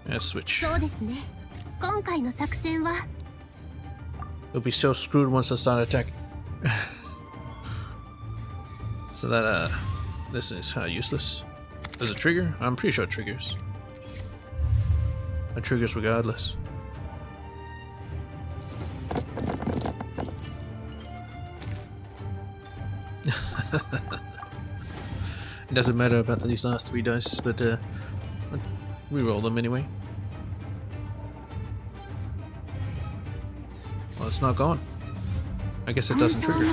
Let's switch. そうですね。今回の作戦は We'll be so screwed once I start attacking. So that, this is useless. There's a trigger? I'm pretty sure it triggers. It triggers regardless. It doesn't matter about these last 3 dice, but we roll them anyway. Well, it's not gone. I guess it doesn't trigger.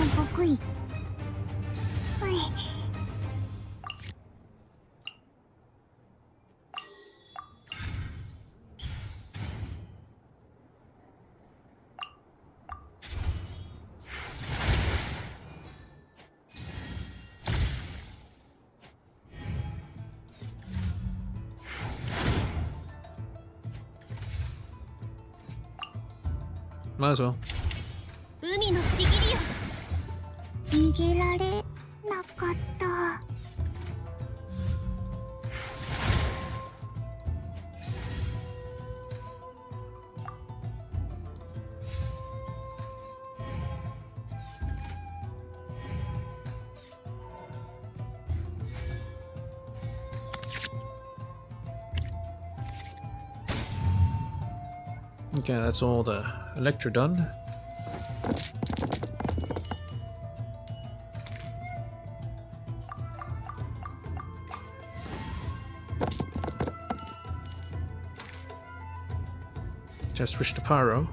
Might as well. 海のちぎりよ。逃げられなかった。Okay, that's all the Electra done. Just switch to Pyro.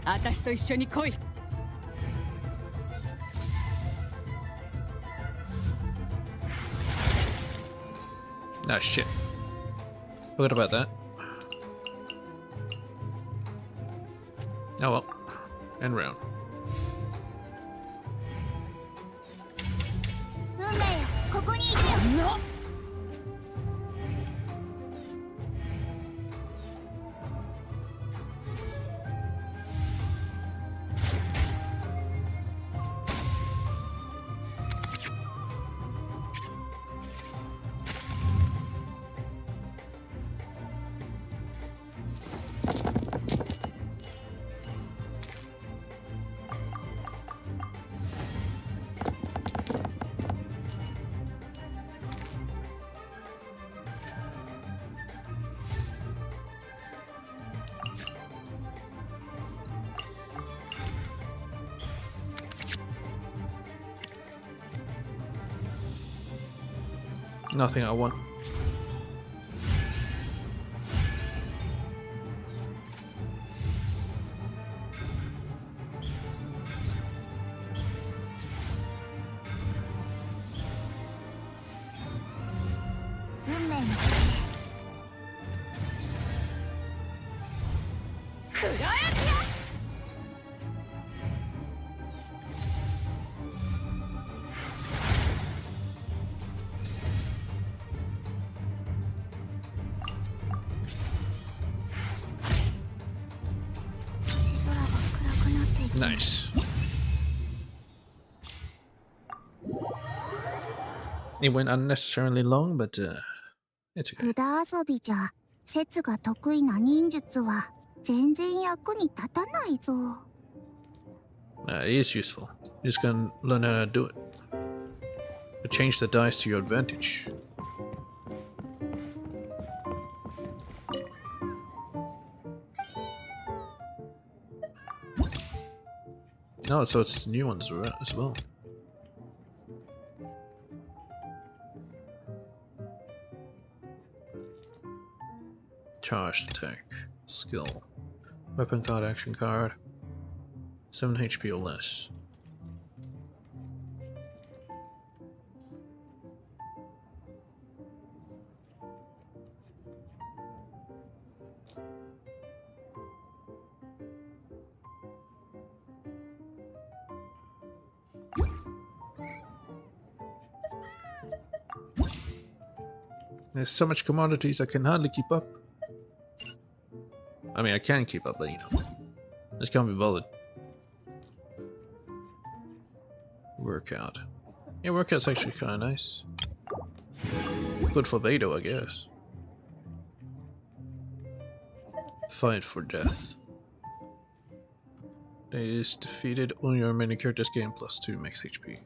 私と一緒に来い。Ah, shit. Forgot about that. Oh well. End round. 運命よ、ここにいるよ。Nothing I want. Nice. It went unnecessarily long, but it's okay. 札遊びじゃ節が得意な忍術は全然役に立たないぞ。It is useful. You just gotta learn how to do it. To change the dice to your advantage. Oh, so it's new ones as well. Charged attack. Skill. Weapon card, action card. 7 HP or less. There's so much commodities I can hardly keep up. I mean, I can keep up, but you know, just can't be bothered. Workout. Yeah, workout's actually kind of nice. Good for Beto, I guess. Fight for death. is defeated, all your remaining characters gain +2 max HP.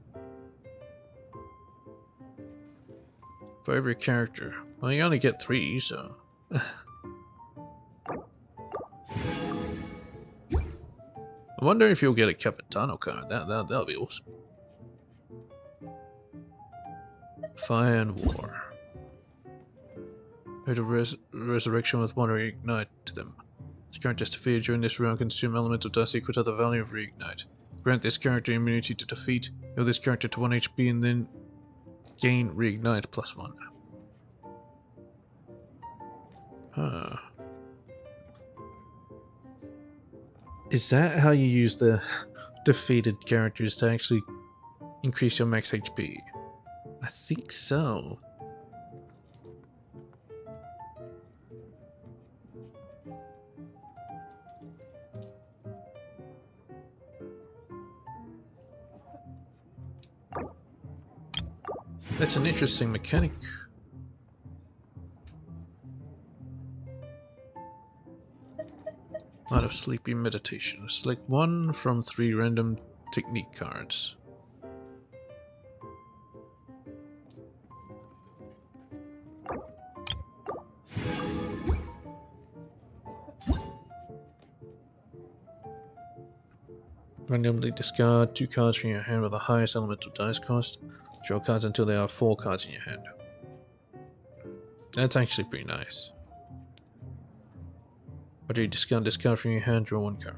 For every character. Well, you only get 3, so... I wonder if you'll get a Capitano card. That'll be awesome. Fire and War. Heard of resurrection with one reignite to them. This character is defeated during this round, consume elemental dust equal to the value of reignite. Grant this character immunity to defeat, heal this character to 1 HP, and then gain reignite +1. Huh. Is that how you use the defeated characters to actually increase your max HP? I think so. That's an interesting mechanic. Out of sleepy meditation. Select 1 from 3 random technique cards. Randomly discard 2 cards from your hand with the highest elemental dice cost. Draw cards until there are 4 cards in your hand. That's actually pretty nice. After you discard this card from your hand, draw 1 card.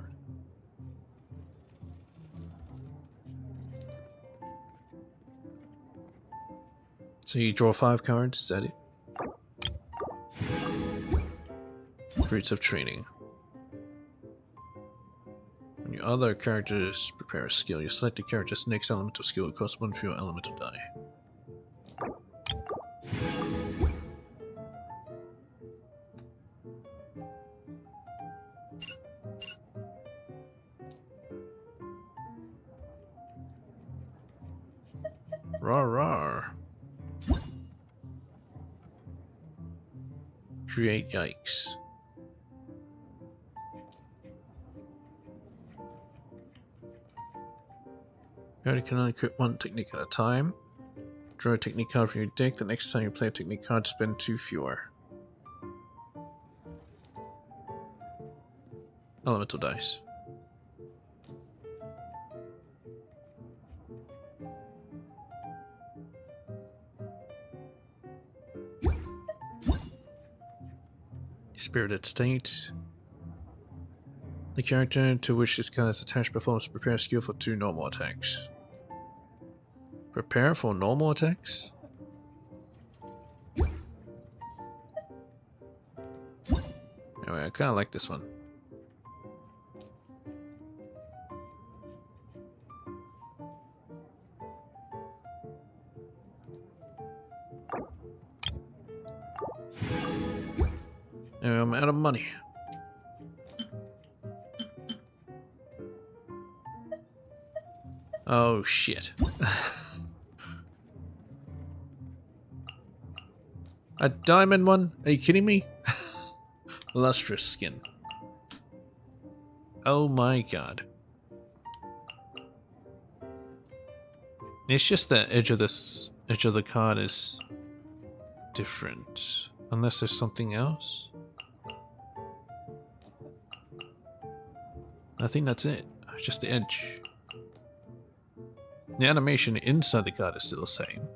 So you draw 5 cards, is that it? Fruits of Training. When your other characters prepare a skill, you select the character's next elemental skill. It costs 1 fewer elemental die. Rawr. Create yikes. You can only equip 1 technique at a time. Draw a technique card from your deck. The next time you play a technique card, spend 2 fewer elemental dice. Spirited State. The character to which this card is attached performs prepare skill for 2 normal attacks. Prepare for normal attacks? Anyway, I kinda like this one. Anyway, I'm out of money. Oh shit. A diamond one? Are you kidding me? Lustrous skin. Oh my god. It's just the edge of the card is different. Unless there's something else. I think that's it. It's just the edge. The animation inside the card is still the same.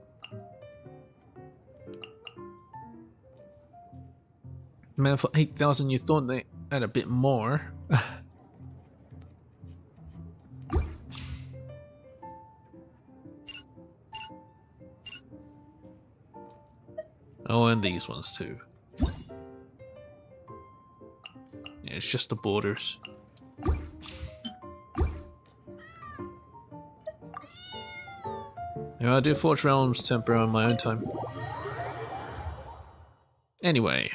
Man, for 8,000 you thought they had a bit more. Oh, and these ones too. Yeah, it's just the borders. Yeah, I do Forge Realms Temporary on my own time. Anyway,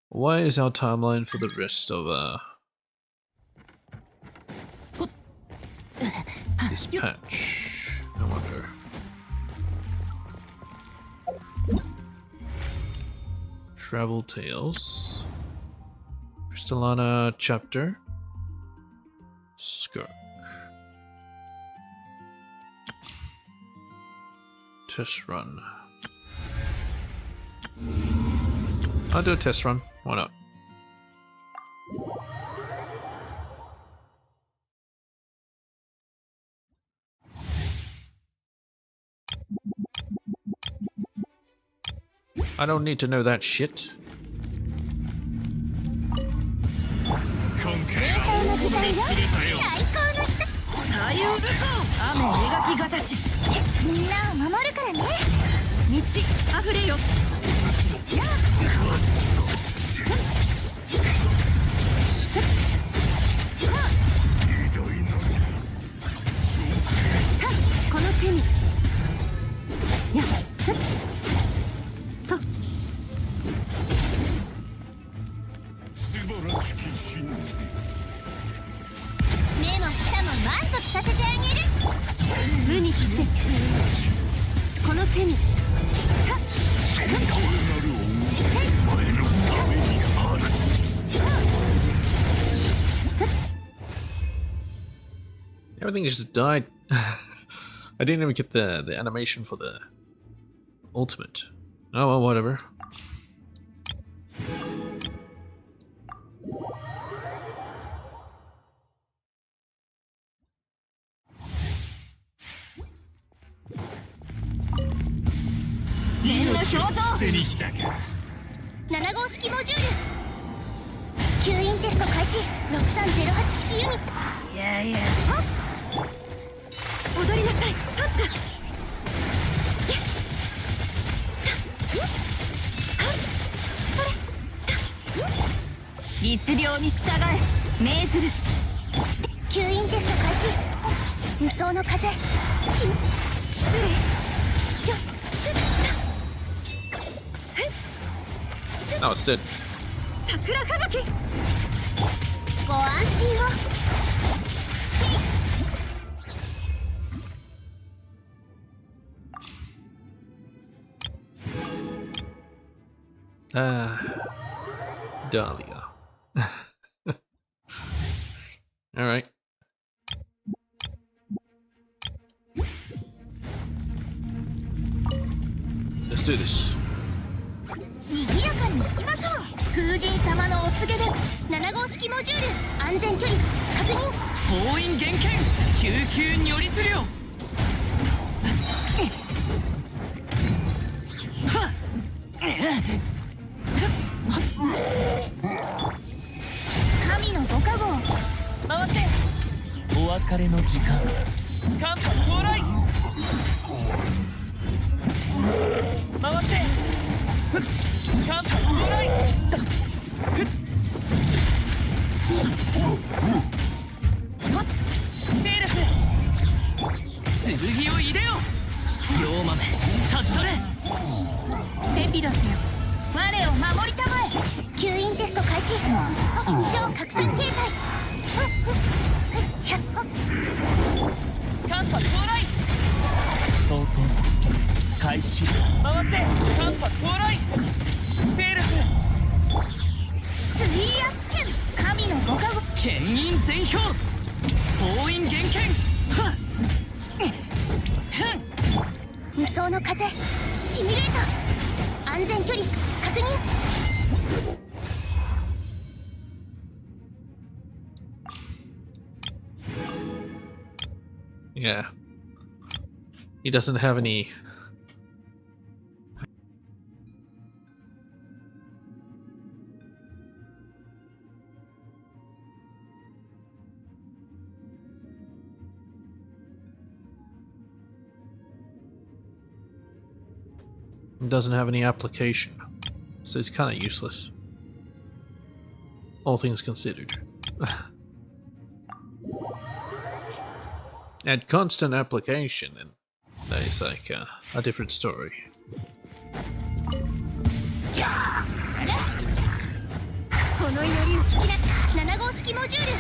what is our timeline for the rest of this patch? I wonder. Travel Tales. Crystallana chapter. Skirk. Test run. I'll do a test run. Why not? I don't need to know that shit. 今回は大物が釣れたよ。最高の人左右武装雨描きがたしみんなを守るからね。道あふれよやひどいのに。この手にやと素晴らしき真理。目も舌も満足させてあげる。無に伏せこの手に聖なる恩お前のためにある。Everything just died. I didn't even get the animation for the ultimate. Oh well, whatever.命を捨てに来たか。7号式モジュール吸引テスト開始。6308式ユニット。いやいや踊りなさい立った律令に従え命ずる吸引テスト開始。無双の風失礼よOh, it's dead. 桜吹雪ご安心を。Dahlia. All right. Let's do this. 賑やかに行きましょう。風神様のお告げです。7号式モジュール安全距離確認。封印厳禁救急如律令はっ神のご加護を。回ってお別れの時間寒波到来回って寒波到来ペーレス剣を入れよ両豆立ち去れセピロスよ我を守りたまえ吸引テスト開始。超拡散形態。寒波到来相当開始回って寒波到来ペーレス水圧剣神のご加護。牽引全氷封印厳禁はっ無双の風シミュレーター安全距離確認。Yeah. He doesn't have any. Doesn't have any application, so it's kind of useless. All things considered. Add constant application, and that is like a different story. この祈りを聞き出す7号式モジュール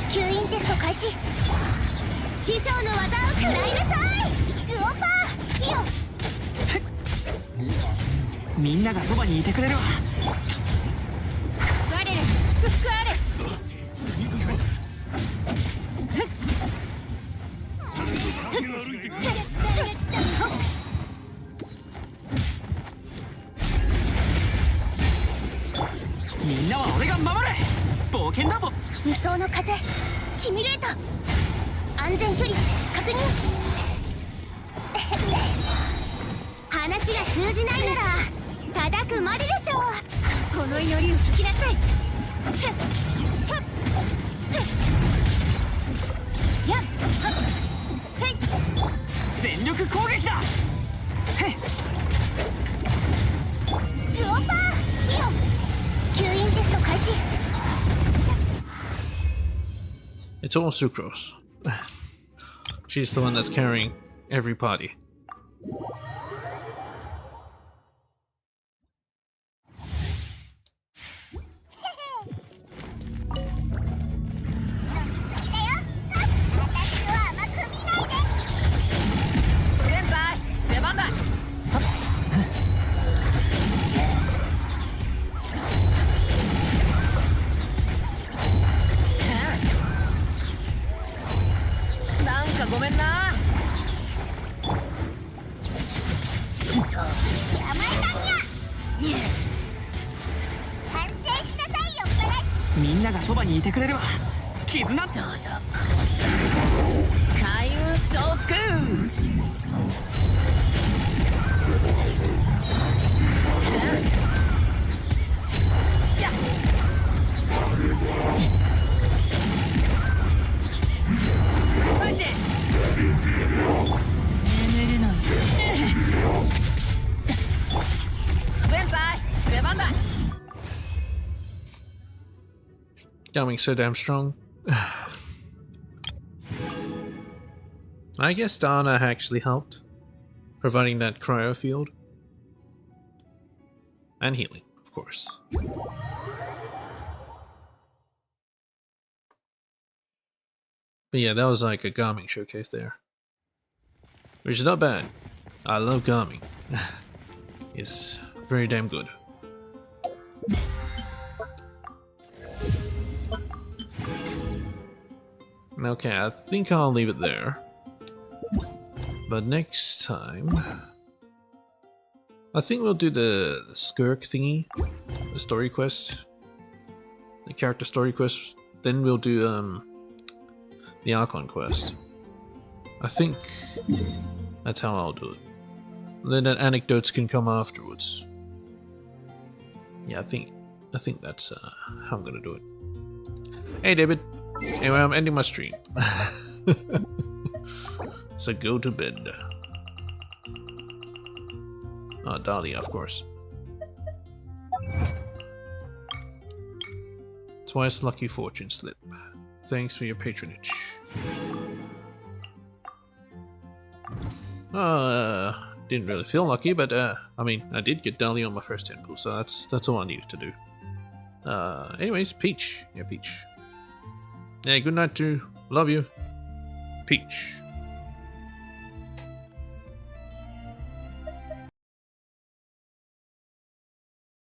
吸引テスト開始。師匠の技を食らいなさい。ウオパーイオみんながそばにいてくれるわ我らに祝福あれ。無双の風シミュレート安全距離確認話が通じないなら叩くまででしょう。この祈りを聞きなさい。やっはっせい全力攻撃だ。ルオパーミオ吸引テスト開始。 It's all Sucrose. She's the one that's carrying every party.みんながそばにいてくれれば絆開運召喚。やっそいつ眠れない前菜出番だ。Coming so damn strong. I guess Dana actually helped, providing that cryo field. And healing, of course. But yeah, that was like a Garmin showcase there. Which is not bad. I love Garmin. It's very damn good. Okay, I think I'll leave it there. But next time, I think we'll do the Skirk thingy, the story quest, the character story quest. Then we'll do the Archon quest. I think that's how I'll do it. Then the anecdotes can come afterwards. Yeah, I think that's how I'm gonna do it. Hey, David. Anyway, I'm ending my stream. So go to bed. Oh, Dahlia, of course. Twice lucky fortune slip. Thanks for your patronage. Didn't really feel lucky, but I mean, I did get Dahlia on my first temple, so that's all I needed to do. Anyways, Peach. Yeah, Peach. Hey, good night too. Love you. Peach.